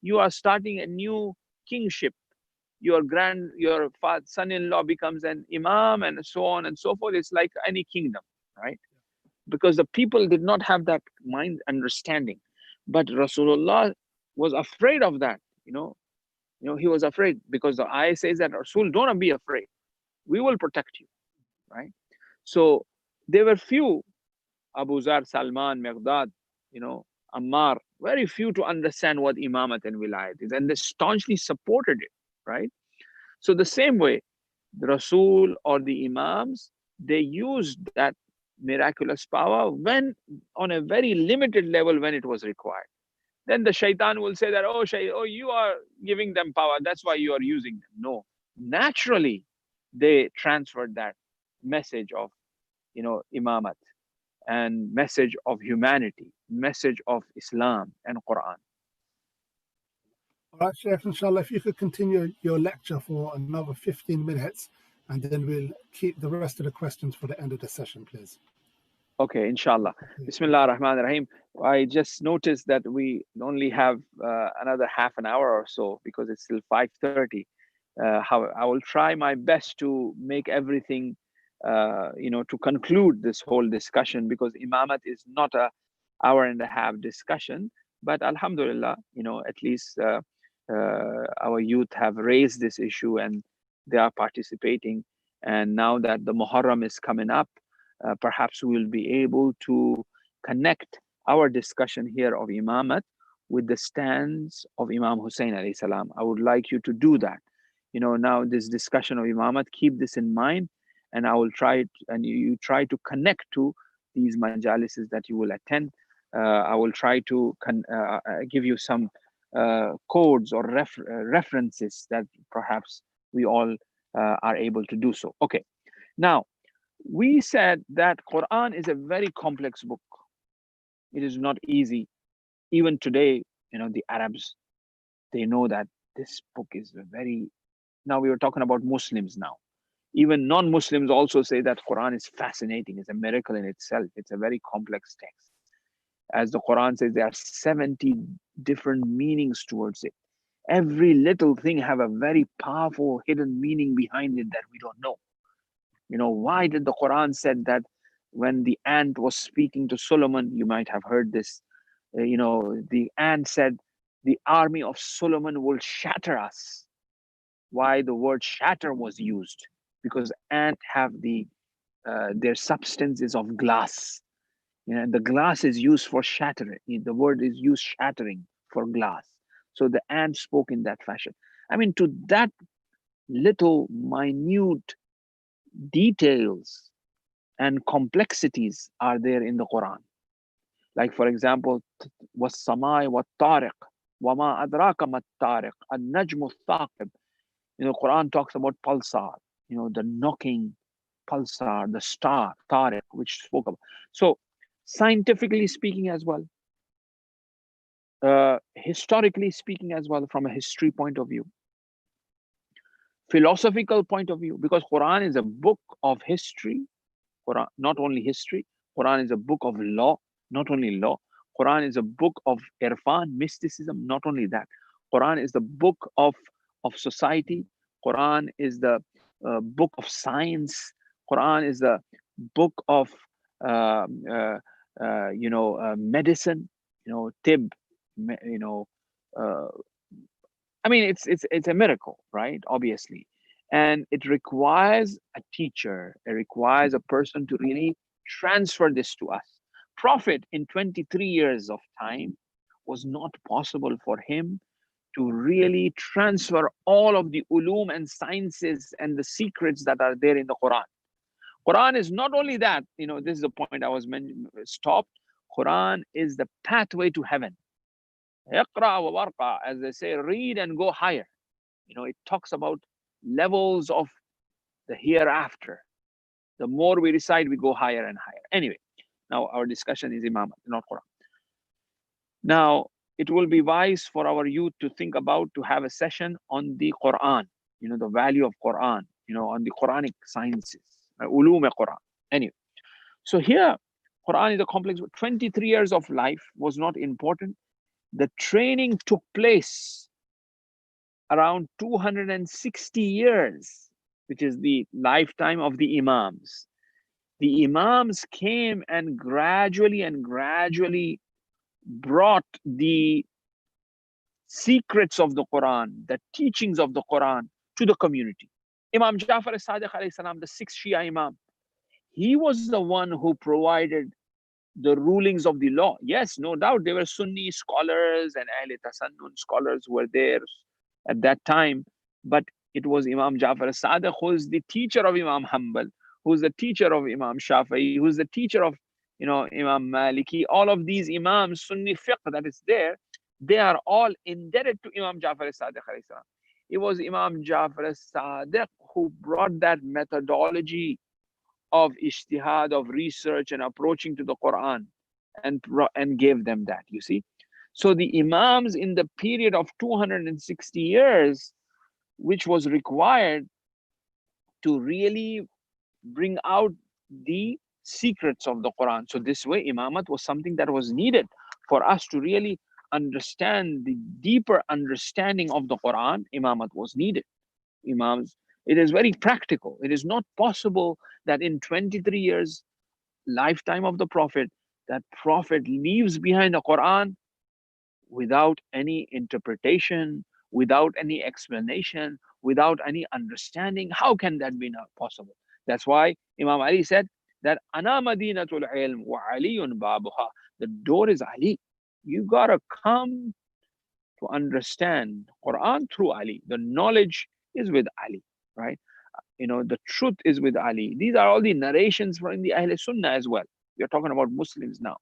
you are starting a new kingship. Your son-in-law becomes an imam, and so on and so forth. It's like any kingdom, right? Because the people did not have that mind understanding. But Rasulullah was afraid of that, you know, he was afraid, because the ayah says that, Rasul, don't be afraid. We will protect you, right? So there were few, Abu Zar, Salman, Miqdad, you know, Ammar, very few to understand what imamat and wilayat is, and they staunchly supported it, right? So the same way, the Rasul or the Imams, they used that miraculous power when on a very limited level when it was required. Then the shaitan will say that, oh, you are giving them power, that's why you are using them. No, naturally, they transferred that message of, you know, imamat and message of humanity, message of Islam and Quran. All right, Sheikh, inshallah, if you could continue your lecture for another 15 minutes, and then we'll keep the rest of the questions for the end of the session, please. Okay, inshallah. Bismillah ar-Rahman ar-Rahim. I just noticed that we only have another half an hour or so, because it's still 5:30. I will try my best to make everything, you know, to conclude this whole discussion, because imamat is not a hour and a half discussion. But alhamdulillah, you know, at least our youth have raised this issue and they are participating. And now that the Muharram is coming up, perhaps we will be able to connect our discussion here of imamat with the stands of Imam Hussein alayhi salam. I would like you to do that. now this discussion of imamat, keep this in mind, and I will try it, and you try to connect to these majalises that you will attend. I will try to give you some codes or references that perhaps we all are able to do so. Okay, now we said that Quran is a very complex book. It is not easy. Even today, the Arabs, they know that this book is very. Now we were talking about Muslims now. Even non-Muslims also say that Quran is fascinating. It's a miracle in itself. It's a very complex text. As the Quran says, there are 70 different meanings towards it. Every little thing have a very powerful hidden meaning behind it that we don't know. Why did the Quran said that when the ant was speaking to Solomon, you might have heard this, the ant said, the army of Solomon will shatter us. Why the word shatter was used? Because ant have their substance is of glass. And the glass is used for shattering. The word is used shattering for glass. So the ant spoke in that fashion. I mean, to that little minute details and complexities are there in the Quran. Like, for example, was-samai wat-tariq, wama adraka mat-tariq, an-najmu thaqib. Quran talks about pulsar, the knocking pulsar, the star, tariq, which spoke about. So, scientifically speaking as well, historically speaking as well, from a history point of view, philosophical point of view, because Quran is a book of history. Quran, not only history, Quran is a book of law, not only law. Quran is a book of irfan, mysticism, not only that. Quran is the book of society. Quran is the book of science. Quran is the book of medicine, tib, I mean, it's a miracle, right? Obviously. And it requires a teacher. It requires a person to really transfer this to us. Prophet in 23 years of time was not possible for him to really transfer all of the ulum and sciences and the secrets that are there in the Quran. Quran is not only that, this is the point I was stopped. Quran is the pathway to heaven. Iqra wa warqa, as they say, read and go higher. It talks about levels of the hereafter. The more we recite, we go higher and higher. Anyway, now our discussion is Imam, not Quran. Now, it will be wise for our youth to think about to have a session on the Quran, the value of Quran, on the Quranic sciences, ulum Quran. Anyway, so here, Quran is a complex. 23 years of life was not important. The training took place around 260 years, which is the lifetime of the Imams. The Imams came and gradually brought the secrets of the Quran, the teachings of the Quran to the community. Imam Ja'far as-Sadiq alayhi salam, the sixth Shia Imam, he was the one who provided the rulings of the law. Yes, no doubt, there were Sunni scholars and Ahl Tasannun scholars who were there at that time, but it was Imam Ja'far as-Sadiq who is the teacher of Imam Hanbal, who's the teacher of Imam Shafi'i, who's the teacher of Imam Maliki. All of these Imams, Sunni fiqh that is there, they are all indebted to Imam Ja'far as-Sadiq alayhi salam. It was Imam Ja'far as-Sadiq who brought that methodology of ijtihad, of research and approaching to the Quran, and gave them that, you see. So the Imams in the period of 260 years, which was required to really bring out the secrets of the Quran. So this way, Imamat was something that was needed for us to really understand the deeper understanding of the Quran. Imamat was needed. Imams, it is very practical. It is not possible that in 23 years lifetime of the Prophet, that Prophet leaves behind the Quran without any interpretation, without any explanation, without any understanding. How can that be not possible? That's why Imam Ali said that Ana Madinatul Ilm wa Aliyun Babuha. The door is Ali. You gotta come to understand Quran through Ali. The knowledge is with Ali, right? The truth is with Ali. These are all the narrations from the Ahl Sunnah as well. We are talking about Muslims now.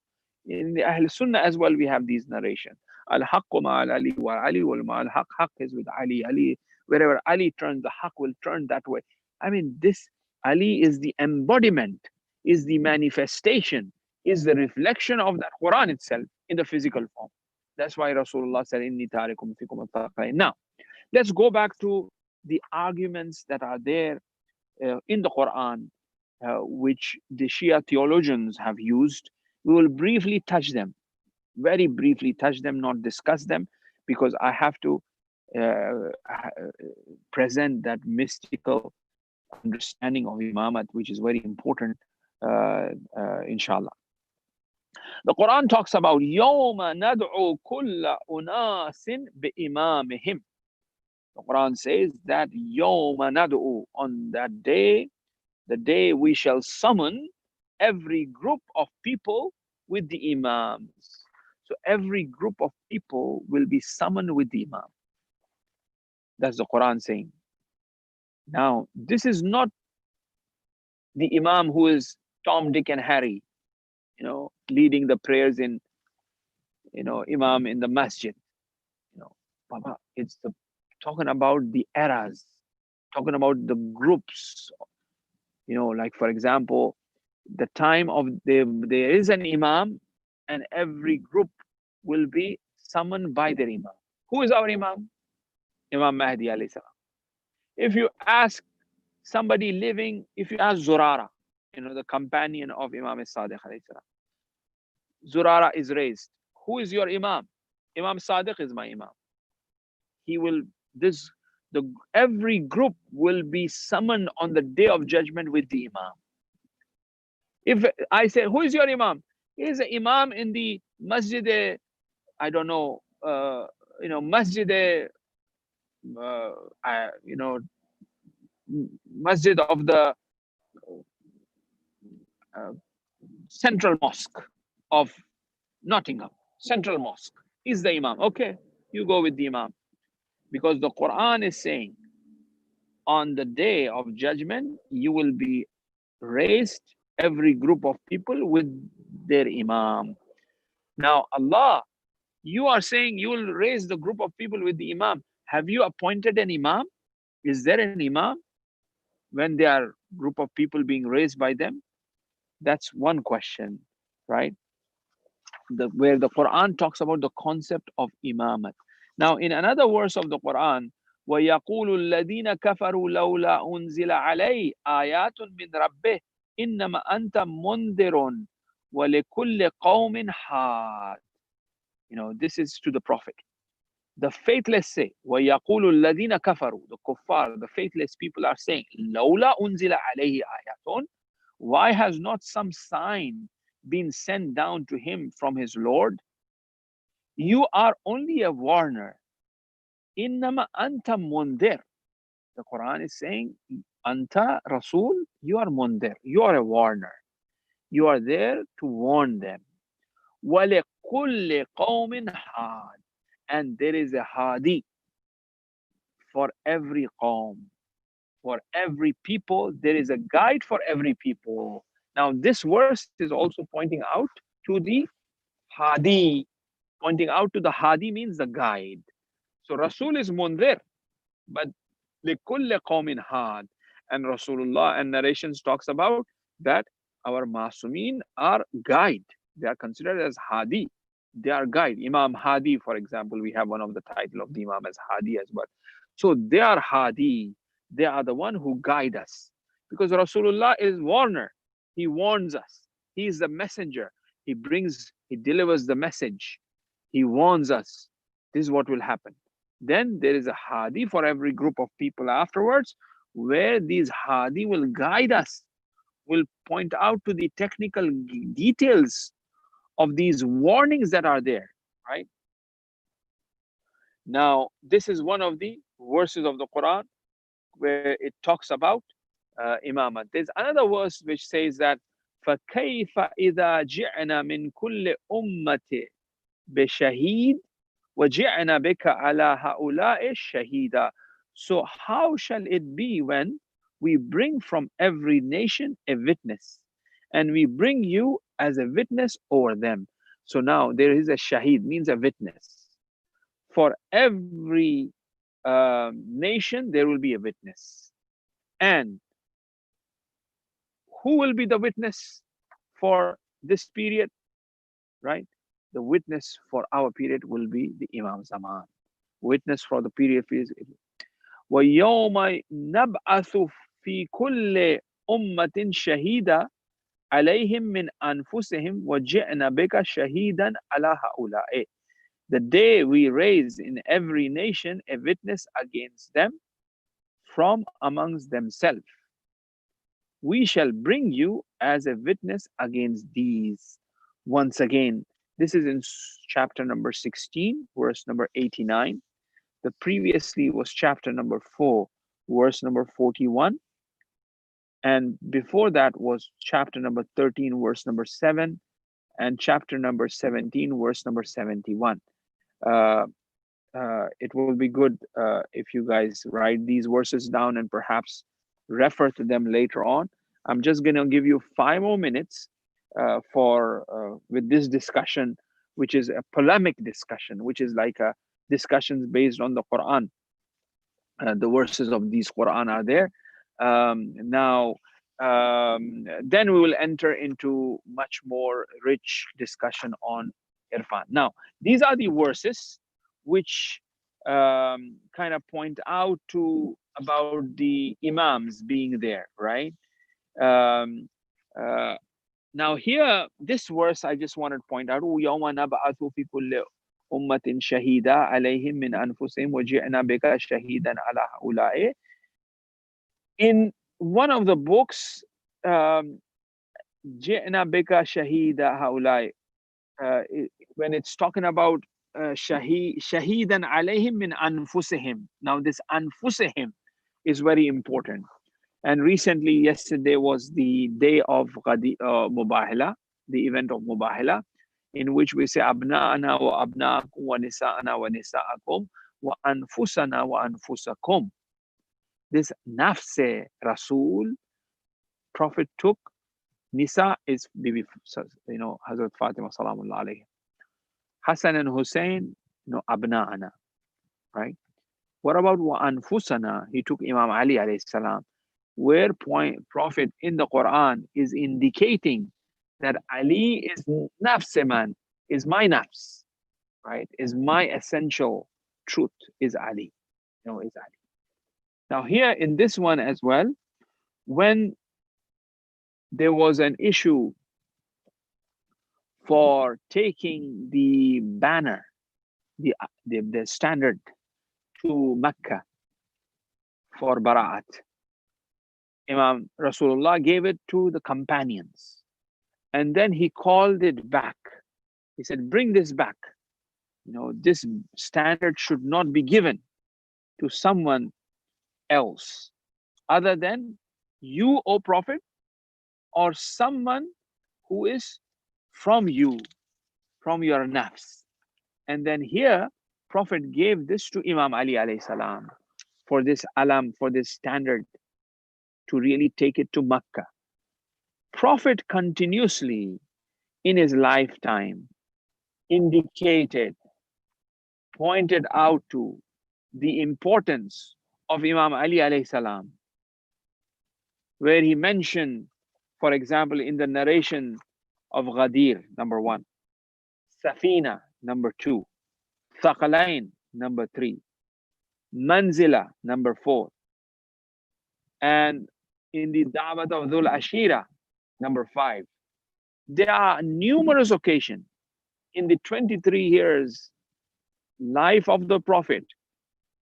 In the Ahl Sunnah as well, we have these narrations. Al-Haqqu ma'al Ali wa Ali wal ma'al Haqq. Haqq is with Ali. Ali, wherever Ali turns, the Haqq will turn that way. I mean, this Ali is the embodiment, is the manifestation, is the reflection of that Quran itself in the physical form. That's why Rasulullah said, Inni tarikum fikum al-thaqalain. Now, let's go back to the arguments that are there in the Quran, which the Shia theologians have used. We will briefly touch them, very briefly touch them, not discuss them, because I have to present that mystical understanding of Imamat, which is very important, inshallah. The Quran talks about يَوْمَ نَدْعُو كُلَّ أُنَاسٍ بِإِمَامِهِمْ. The Quran says that يَوْمَ نَدْعُو, on that day, the day we shall summon every group of people with the Imams. So every group of people will be summoned with the Imam. That's the Quran saying. Now, this is not the Imam who is Tom, Dick, and Harry, leading the prayers in, Imam in the masjid. Baba, it's talking about the eras, talking about the groups. Like for example, the time of there is an Imam, and every group will be summoned by their Imam. Who is our Imam? Imam Mahdi alayhi salam. If you ask somebody living, if you ask Zurara, the companion of Imam Sadiq alayhi salam, Zurara is raised. Who is your Imam? Imam Sadiq is my Imam. Every group will be summoned on the day of judgment with the Imam. If I say, who is your Imam? He is an Imam in the Masjid, I don't know, Masjid, Masjid of the Central Mosque of Nottingham. Central Mosque is the Imam. Okay, you go with the Imam. Because the Quran is saying, on the day of judgment, you will be raised, every group of people with their Imam. Now, Allah, you are saying you will raise the group of people with the Imam. Have you appointed an Imam? Is there an Imam when there are a group of people being raised by them? That's one question, right? Where the Quran talks about the concept of Imamat. Now, in another verse of the Quran, وَيَقُولُ الَّذِينَ كَفَرُوا لَوْلَا أُنزِلَ عَلَيْهِ آيَاتٌ مِّن رَبِّهِ إِنَّمَا أَنْتَ مُنذِرٌ وَلِكُلِّ قَوْمٍ حَادٍ. This is to the Prophet. The faithless say, وَيَقُولُ الَّذِينَ كَفَرُوا, the kuffar, the faithless people are saying, لَوْلَا أُنزِلَ عَلَيْهِ آيَاتٌ, why has not some sign been sent down to him from his Lord? You are only a warner. Innama anta mundir. The Quran is saying, Anta Rasul, you are mundir. You are a warner. You are there to warn them. وَلِكُلِّ قَوْمٍ حَادٍ. And there is a hadi for every qawm. For every people, there is a guide for every people. Now, this verse is also pointing out to the hadi. Pointing out to the hadi means the guide. So Rasul is mundir, but لِكُلِّ قَوْمٍ had. And Rasulullah and narrations talks about that our Masumin are guide. They are considered as hadi. They are guide. Imam Hadi, for example, we have one of the title of the Imam as Hadi as well. So they are hadi. They are the one who guide us. Because Rasulullah is warner. He warns us. He is the messenger. He delivers the message. He warns us. This is what will happen. Then there is a hadi for every group of people afterwards, where these hadi will guide us, will point out to the technical details of these warnings that are there, right? Now, this is one of the verses of the Quran where it talks about imamat. There's another verse which says that فَكَيْفَ إِذَا جِعْنَا مِنْ كُلِّ أُمَّةٍ بِشَهِيدٍ وَجِعْنَا بِكَ عَلَى هَؤُلَاءِ الشَّهِيدًا. So how shall it be when we bring from every nation a witness, and we bring you as a witness over them? So now there is a shaheed, means a witness. For every nation, there will be a witness. And who will be the witness for this period? Right? The witness for our period will be the Imam Zaman. Witness for the period is وَيَوْمَ نَبْعَثُ فِي كُلِّ أُمَّةٍ شَهِيدًا عَلَيْهِمْ مِنْ أَنفُسِهِمْ وَجِئْنَا بِكَ شَهِيدًا عَلَى هَؤُلَاءِ. The day we raise in every nation a witness against them from amongst themselves, we shall bring you as a witness against these. Once again, this is in chapter number 16, verse number 89. The previously was chapter number 4, verse number 41. And before that was chapter number 13, verse number 7, and chapter number 17, verse number 71. It will be good if you guys write these verses down and perhaps refer to them later on. I'm just going to give you 5 more minutes with this discussion, which is a polemic discussion, which is like a discussions based on the Quran. The verses of these Quran are there. Then we will enter into much more rich discussion on Irfan. Now, these are the verses which kind of point out to about the Imams being there, right? Now here, this verse I just wanted to point out, يَوْمَ نَبْعَثُ فِي كُلِّ أُمَّةٍ شَهِيدًا عَلَيْهِمْ مِنْ أَنفُسِهِمْ وَجِئْنَا بِكَ شَهِيدًا عَلَى هَؤُلَاءِ. In one of the books, جِئْنَا بِكَ شَهِيدًا هَؤُلَاءِ, when it's talking about شَهِيدًا عَلَيْهِمْ مِنْ أَنفُسِهِمْ. Now this أنفسهم is very important. And recently, yesterday was the day of Mubahala, the event of Mubahala, in which we say Abna'ana wa abna'akum wa nisa'ana wa nisa'akum wa anfusana wa anfusakum. This nafse Rasul, Prophet took. Nisa is Bibi, Hazrat Fatima salamullah alayhi. Hassan and Hussein, Abna'ana, right? What about wa anfusana? He took Imam Ali alayhi salam. Where Prophet in the Quran is indicating that Ali is nafs man, is my nafs, right? Is my essential truth, is Ali. Is Ali. Now here in this one as well, when there was an issue for taking the banner, the standard to Mecca for Bara'at, Imam Rasulullah gave it to the companions, and then he called it back. He said, bring this back. This standard should not be given to someone else other than you, O Prophet, or someone who is from you, from your nafs. And then here, Prophet gave this to Imam Ali alayhi salam for this alam, for this standard, to really take it to Makkah. Prophet continuously in his lifetime indicated, pointed out to the importance of Imam Ali alayhi salam, where he mentioned, for example, in the narration of Ghadir, number 1, Safina, number 2, Thaqalain, number 3, Manzila, number 4, and in the Da'wat of Dhul Ashira, number 5. There are numerous occasions in the 23 years life of the Prophet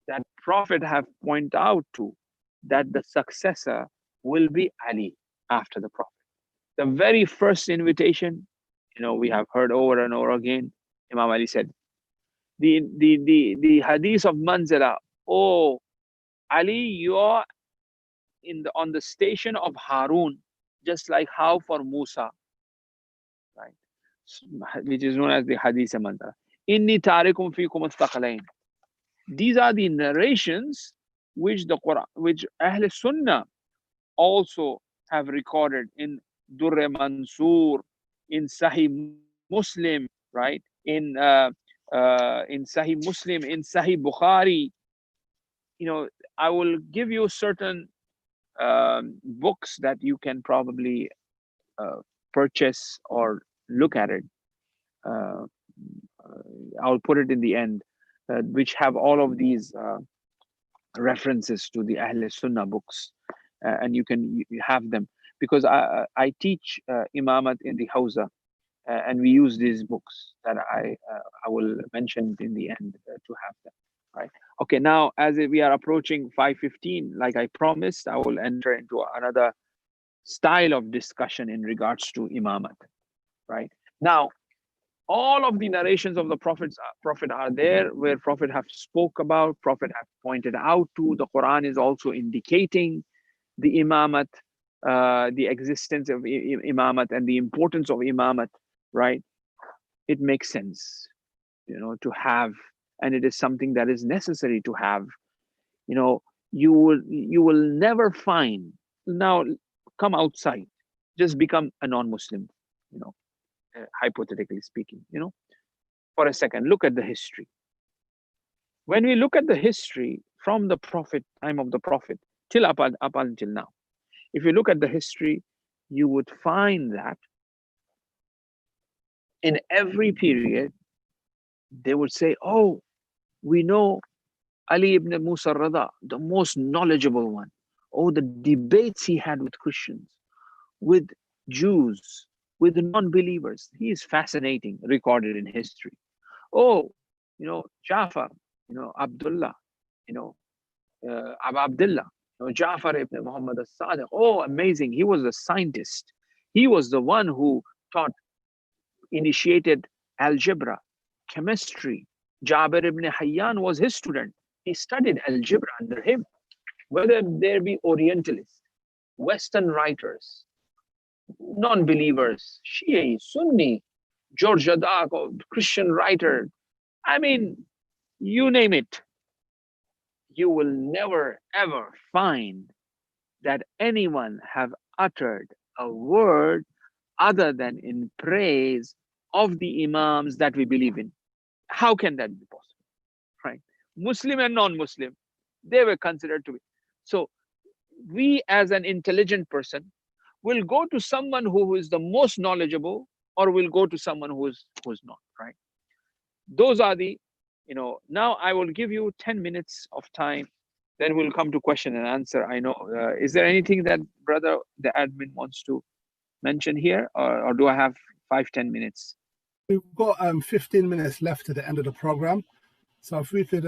that Prophet have pointed out to that the successor will be Ali after the Prophet. The very first invitation, we have heard over and over again, Imam Ali said, the hadith of Manzila, oh Ali, you are on the station of Harun, just like how for Musa, right? Which is known as the hadith of Manzila. Inni tarikum fikum al-thaqalain. These are the narrations which the Quran, which Ahl Sunnah also have recorded in Durr Mansur, in Sahih Muslim, right? In Sahih Muslim, in Sahih Bukhari. You know, I will give you certain books that you can probably purchase or look at it. Uh, I'll put it in the end, which have all of these references to the Ahl Sunnah books, and you have them, because I teach Imamat in the Hawza, and we use these books that I will mention in the end to have them. Right. Okay. Now, as we are approaching 5:15, like I promised, I will enter into another style of discussion in regards to Imamat. Right. Now, all of the narrations of the prophet are there, where Prophet have spoke about, Prophet have pointed out to. The Quran is also indicating the Imamat, the existence of Imamat and the importance of Imamat, right? It makes sense, you know, to have, and it is something that is necessary to have. You know, you will never find, now come outside, just become a non-Muslim, you know, hypothetically speaking, you know, for a second, look at the history. When we look at the history from the Prophet, time of the Prophet, till up until now, if you look at the history, you would find that in every period, they would say, oh, we know Ali ibn Musa Rada, the most knowledgeable one. Oh, the debates he had with Christians, with Jews, with non-believers. He is fascinating, recorded in history. Oh, you know, Jafar, you know, Abdullah, you know, Abu Abdullah, you know, Jafar ibn Muhammad al-Sadiq. Oh, amazing. He was a scientist. He was the one who initiated algebra, chemistry. Jabir ibn Hayyan was his student. He studied algebra under him. Whether there be Orientalists, Western writers, non-believers, Shia, Sunni, George Adak, Christian writer, I mean, you name it, you will never ever find that anyone have uttered a word other than in praise of the Imams that we believe in. How can that be possible? Right? Muslim and non-Muslim, they were considered to be. So we as an intelligent person will go to someone who is the most knowledgeable, or will go to someone who's not, right? Those are the, you know, now I will give you 10 minutes of time, then we'll come to question and answer. I know, is there anything that brother, the admin, wants to mention here, or do I have 5-10 minutes? We've got 15 minutes left to the end of the program. So if we could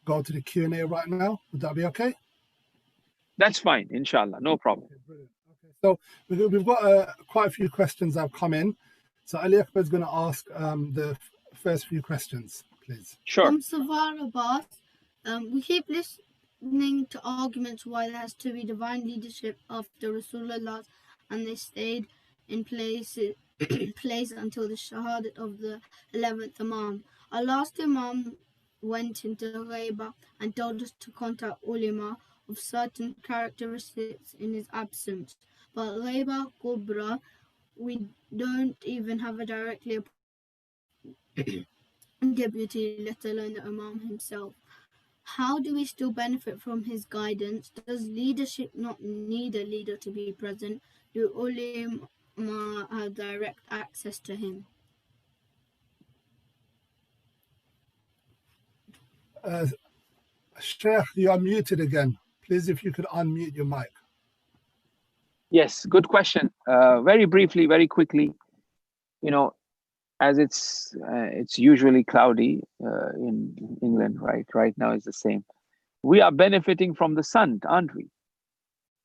go to the Q&A right now, would that be okay? That's fine, inshallah, no problem. Okay, brilliant. Okay, so we've got quite a few questions that have come in. So Ali Akbar is going to ask the first few questions, please. Sure. Savar Abbas, we keep listening to arguments why there has to be divine leadership after Rasulullah, and they stayed in place until the Shahadat of the 11th Imam. Our last Imam went into Ghaiba and told us to contact ulama of certain characteristics in his absence. But Ghaiba Kubra, we don't even have a directly deputy, let alone the Imam himself. How do we still benefit from his guidance? Does leadership not need a leader to be present? Do ulama have direct access to him? Sheikh, you are muted again. Please, if you could unmute your mic. Yes, good question. Very briefly, very quickly, you know, as it's usually cloudy in England, right? Right now it's the same. We are benefiting from the sun, aren't we?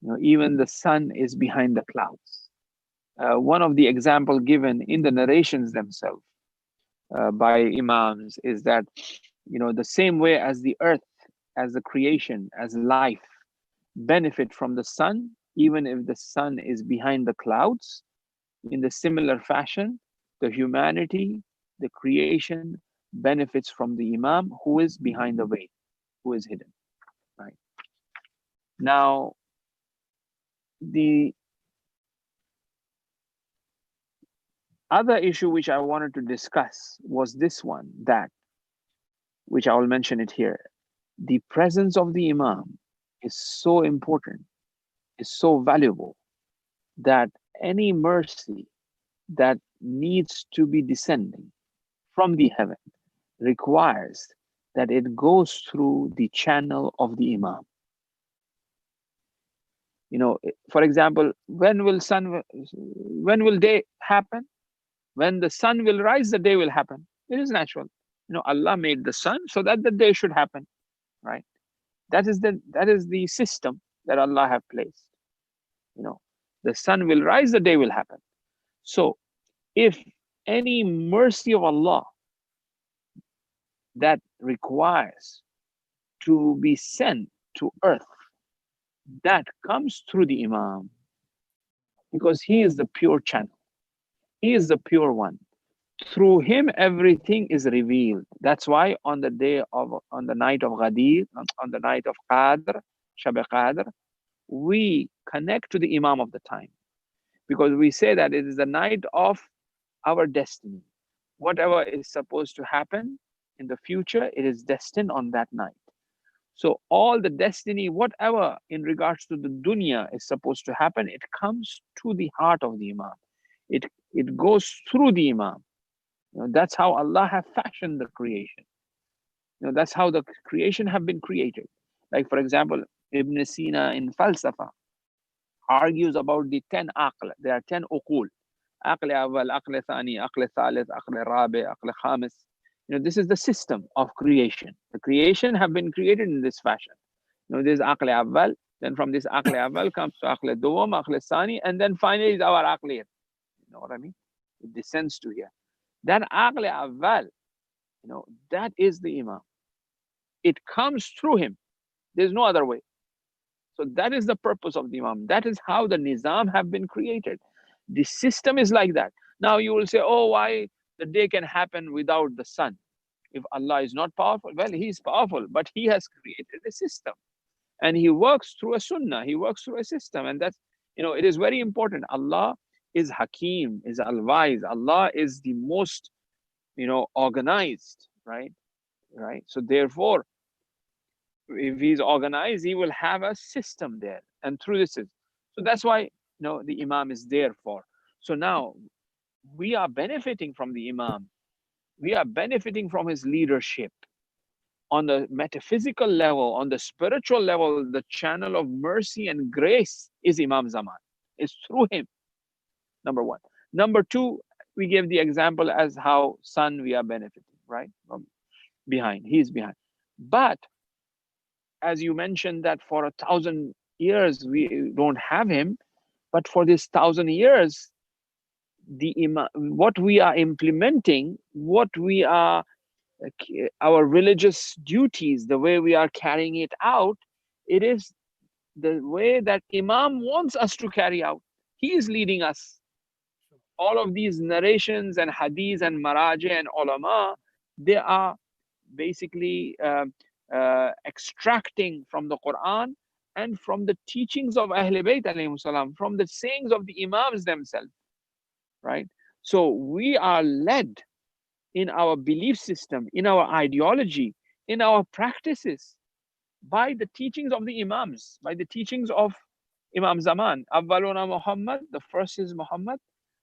You know, even the sun is behind the clouds. One of the example given in the narrations themselves by Imams is that, you know, the same way as the earth, as the creation, as life benefit from the sun, even if the sun is behind the clouds, in the similar fashion, the humanity, the creation benefits from the Imam who is behind the veil, who is hidden, right? Now, the other issue which I wanted to discuss was this one, that, which I will mention it here. The presence of the Imam is so important, is so valuable, that any mercy that needs to be descending from the heaven requires that it goes through the channel of the Imam. You know, for example, when will day happen? When the sun will rise, the day will happen. It is natural. You know, Allah made the sun so that the day should happen, right? That is the system that Allah have placed. You know, the sun will rise, the day will happen. So if any mercy of Allah that requires to be sent to earth, that comes through the Imam, because he is the pure channel. He is the pure one. Through him, everything is revealed. That's why on the night of Ghadir, on the night of Qadr, Shab Qadr, we connect to the Imam of the time, because we say that it is the night of our destiny. Whatever is supposed to happen in the future, it is destined on that night. So all the destiny, whatever in regards to the dunya is supposed to happen, it comes to the heart of the Imam. It goes through the Imam. You know, that's how Allah have fashioned the creation. You know, that's how the creation have been created. Like, for example, Ibn Sina in Falsafa argues about the 10 aql. There are 10 uqul. Aql awal, aql thani, aql thalith, aql rabi, aql khamis. You know, this is the system of creation. The creation have been created in this fashion. You know, there's aql awal, then from this aql awal comes to aql duwam, aql thani, and then finally is our aql. You know what I mean? It descends to here. That aql awal, you know, that is the Imam. It comes through him. There's no other way. So that is the purpose of the Imam. That is how the Nizam have been created. The system is like that. Now you will say, oh, why the day can happen without the sun? If Allah is not powerful, well, he is powerful, but he has created a system. And he works through a sunnah. He works through a system. And that's, you know, it is very important. Allah is Hakim, is Al-Wise. Allah is the most, you know, organized, right? Right. So therefore, if he's organized, he will have a system there, and through this system. So that's why, you know, the Imam is there for. So now we are benefiting from the Imam. We are benefiting from his leadership. On the metaphysical level, on the spiritual level, the channel of mercy and grace is Imam Zaman. It's through him, number one. Number two, we gave the example as how sun we are benefiting, right? From behind, he's behind. But as you mentioned that for 1,000 years we don't have him, but for this 1,000 years, the Imam, what we are implementing, what we are, our religious duties, the way we are carrying it out, it is the way that Imam wants us to carry out. He is leading us. All of these narrations and hadiths and maraji and ulama, they are basically extracting from the Quran and from the teachings of Ahlul Bayt alayhim salam, from the sayings of the Imams themselves, right? So we are led in our belief system, in our ideology, in our practices by the teachings of the Imams, by the teachings of Imam Zaman. Awwaluna Muhammad, the first is Muhammad,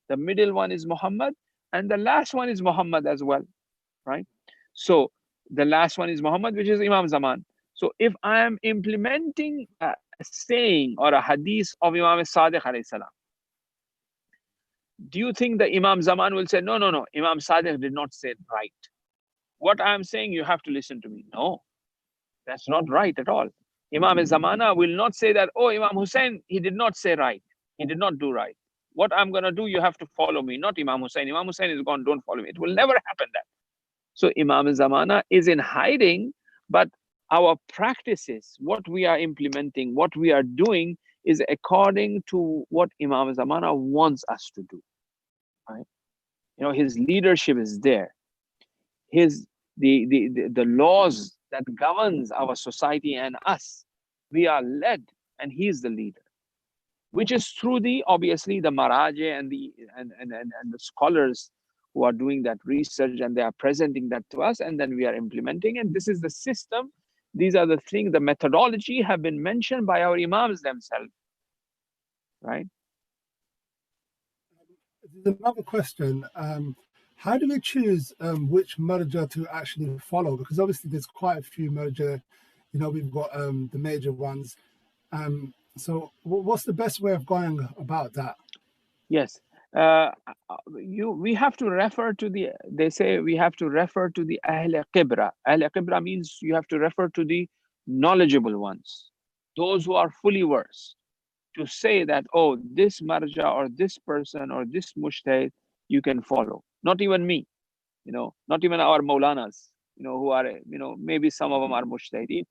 the middle one is Muhammad, and the last one is Muhammad as well, right? So the last one is Muhammad, which is Imam Zaman. So if I am implementing a saying or a hadith of Imam Sadiq alayhi salam, do you think the Imam Zaman will say, no, Imam Sadiq did not say it right? What I am saying, you have to listen to me. No, that's not right at all. Imam Zamana will not say that, oh, Imam Hussein, he did not say right. He did not do right. What I'm going to do, you have to follow me, not Imam Hussein. Imam Hussein is gone, don't follow me. It will never happen that. So Imam Zamana is in hiding, but our practices, what we are implementing, what we are doing is according to what Imam Zamana wants us to do, right? You know, his leadership is there. The laws that governs our society and us, we are led and he is the leader, which is through the obviously the maraji and the scholars who are doing that research, and they are presenting that to us, and then we are implementing. And this is the system. These are the things, the methodology have been mentioned by our imams themselves, right? There's another question. How do we choose which marja to actually follow? Because obviously there's quite a few marja. You know, we've got the major ones. So what's the best way of going about that? Yes. We have to refer to the, they say we have to refer to the Ahl Qibra. Ahl Qibra means you have to refer to the knowledgeable ones, those who are fully versed, to say that, oh, this marja or this person or this mujtahid you can follow. Not even me, you know, not even our Maulanas, you know, who are, you know, maybe some of them are mujtahideen,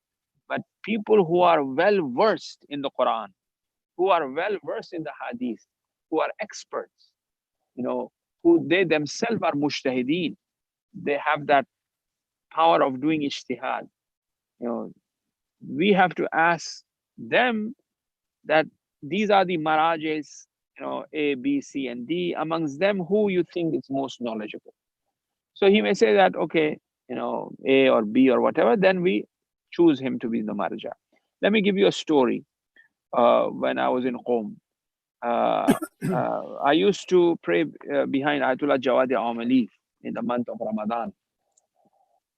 but people who are well versed in the Quran, who are well versed in the hadith, who are experts, you know, who they themselves are mujtahideen. They have that power of doing ijtihad. You know, we have to ask them that these are the marajis, you know, A, B, C, and D. Amongst them, who you think is most knowledgeable? So he may say that, okay, you know, A or B or whatever, then we choose him to be the marja. Let me give you a story. When I was in Qom, I used to pray behind Ayatollah Jawad Amali in the month of Ramadan,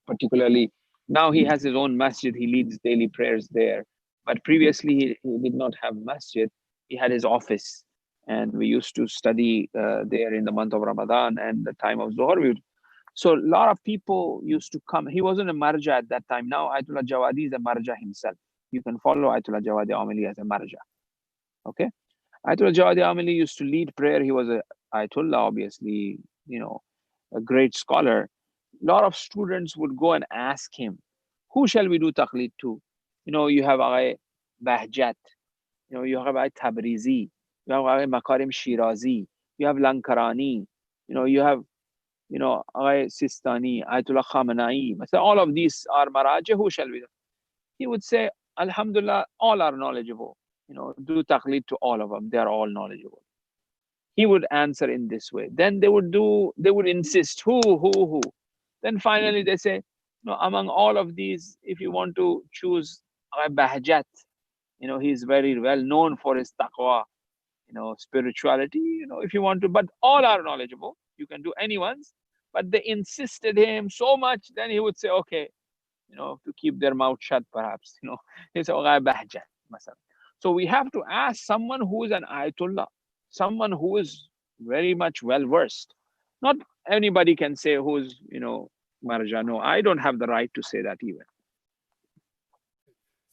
particularly. Now he has his own masjid, he leads daily prayers there. But previously he did not have masjid, he had his office. And we used to study there in the month of Ramadan and the time of Zuhr. So a lot of people used to come. He wasn't a marja at that time. Now Ayatollah Jawadi is a marja himself. You can follow Ayatollah Jawadi Amali as a marja. Okay. Ayatollah Jawadi Amali used to lead prayer. He was a Ayatollah, obviously, you know, a great scholar. A lot of students would go and ask him, who shall we do taqlid to? You know, you have Aghay Bahjat, you know, you have Aghay Tabrizi, you have Aghay Makarim Shirazi, you have Lankarani, you know, you have, you know, Aghay Sistani, Ayatollah Khamenei. So all of these are Maraja, who shall we do? He would say, Alhamdulillah, all are knowledgeable. You know, do taqlid to all of them. They are all knowledgeable. He would answer in this way. Then they would insist, who? Then finally they say, no, among all of these, if you want to choose Bahjat, you know, he's very well known for his taqwa, you know, spirituality, you know, if you want to, but all are knowledgeable. You can do anyone's, but they insisted him so much, then he would say, okay, you know, to keep their mouth shut, perhaps, you know, it's Bahjat. So we have to ask someone who is an Ayatollah, someone who is very much well versed. Not anybody can say who's, you know, marja. No, I don't have the right to say that even.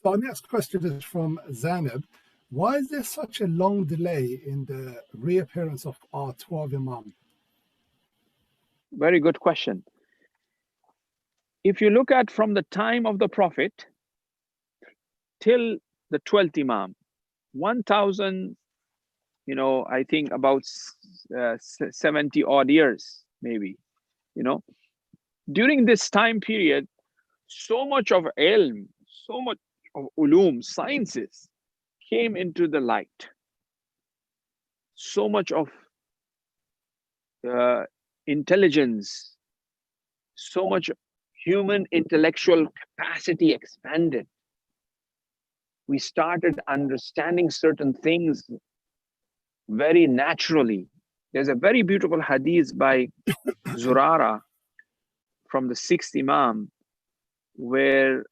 So our next question is from Zainab. Why is there such a long delay in the reappearance of our 12 Imam? Very good question. If you look at from the time of the Prophet till the 12th Imam, 1,000, you know, I think about 70 odd years, maybe, you know, during this time period, so much of ilm, so much of ulum, sciences came into the light. So much of intelligence, so much human intellectual capacity expanded. We started understanding certain things very naturally. There's a very beautiful hadith by Zurara from the 6th Imam, where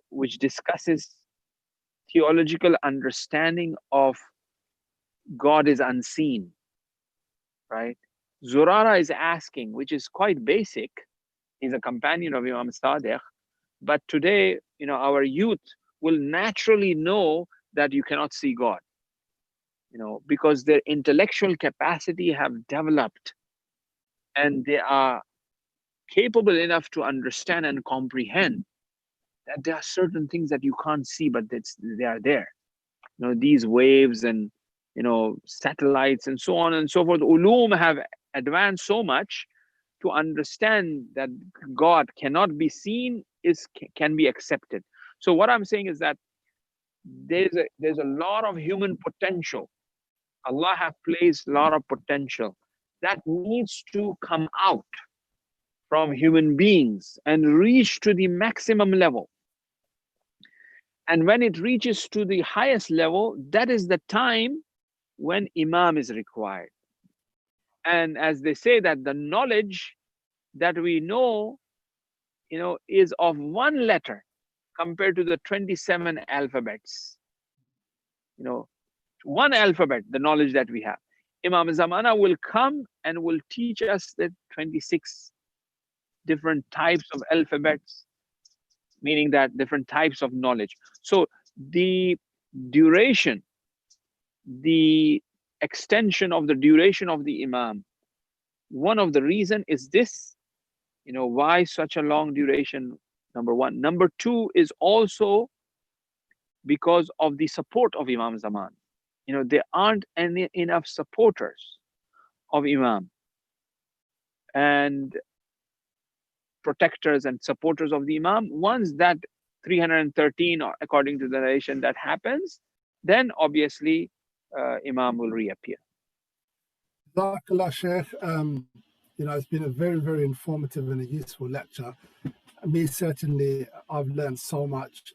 which discusses theological understanding of God is unseen, right? Zurara is asking, which is quite basic. He's a companion of Imam Sadiq, but today, you know, our youth will naturally know that you cannot see God, you know, because their intellectual capacity have developed and they are capable enough to understand and comprehend that there are certain things that you can't see, but they are there. You know, these waves and, you know, satellites and so on and so forth. Ulum have advanced so much to understand that God cannot be seen, can be accepted. So what I'm saying is that there's a lot of human potential. Allah have placed a lot of potential that needs to come out from human beings and reach to the maximum level. And when it reaches to the highest level, that is the time when Imam is required. And as they say that the knowledge that we know, is of one letter compared to the 27 alphabets. One alphabet, the knowledge that we have. Imam Zamana will come and will teach us the 26 different types of alphabets, meaning that different types of knowledge. So the duration, the extension of the duration of the Imam, one of the reason is this, why such a long duration, number one. Number two is also because of the support of Imam Zaman. There aren't enough supporters of Imam and protectors and supporters of the Imam. Once that 313, or according to the narration, that happens, then obviously Imam will reappear. Jazakallah, Sheikh. It's been a very, very informative and a useful lecture. Me, certainly, I've learned so much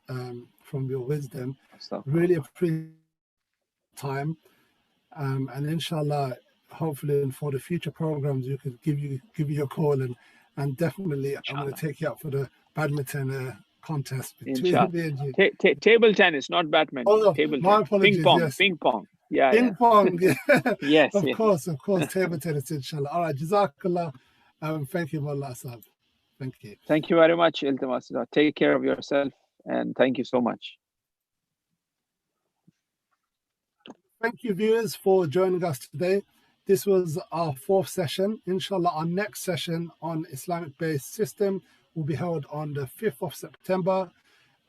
from your wisdom. Really appreciate time. And inshallah, hopefully for the future programs, you could give you a call, and definitely inshallah, I'm going to take you up for the badminton contest between me and you. Table tennis, not badminton. Oh, table my tennis. apologies. Ping pong. Yes. Ping pong. Yeah. Ping pong. Yeah. Yes. Of course. Table tennis, inshallah. All right. Jazakallah. Thank you, Wallah Sahab. Thank you. Thank you very much, Iltimas. Take care of yourself, and thank you so much. Thank you, viewers, for joining us today. This was our 4th session. Inshallah, our next session on Islamic-based system will be held on the 5th of September,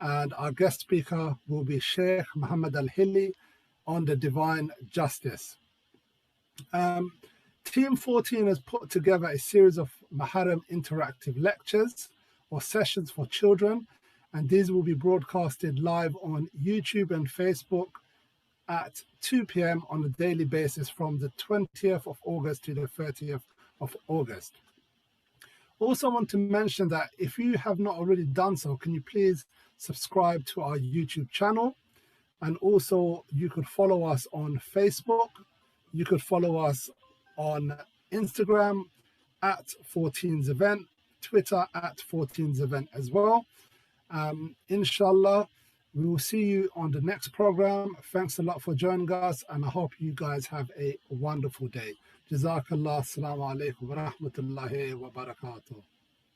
and our guest speaker will be Sheikh Muhammad Al-Hilli on the divine justice. Team 14 has put together a series of Muharram interactive lectures or sessions for children, and these will be broadcasted live on YouTube and Facebook at 2 p.m. on a daily basis from the 20th of August to the 30th of August. Also want to mention that if you have not already done so, can you please subscribe to our YouTube channel? And also you could follow us on Facebook. You could follow us on Instagram at 14's Event, Twitter at 14's Event as well. Inshallah, we will see you on the next program. Thanks a lot for joining us, and I hope you guys have a wonderful day. Jazakallah. Assalamu alaikum wa rahmatullahi wa barakatuh.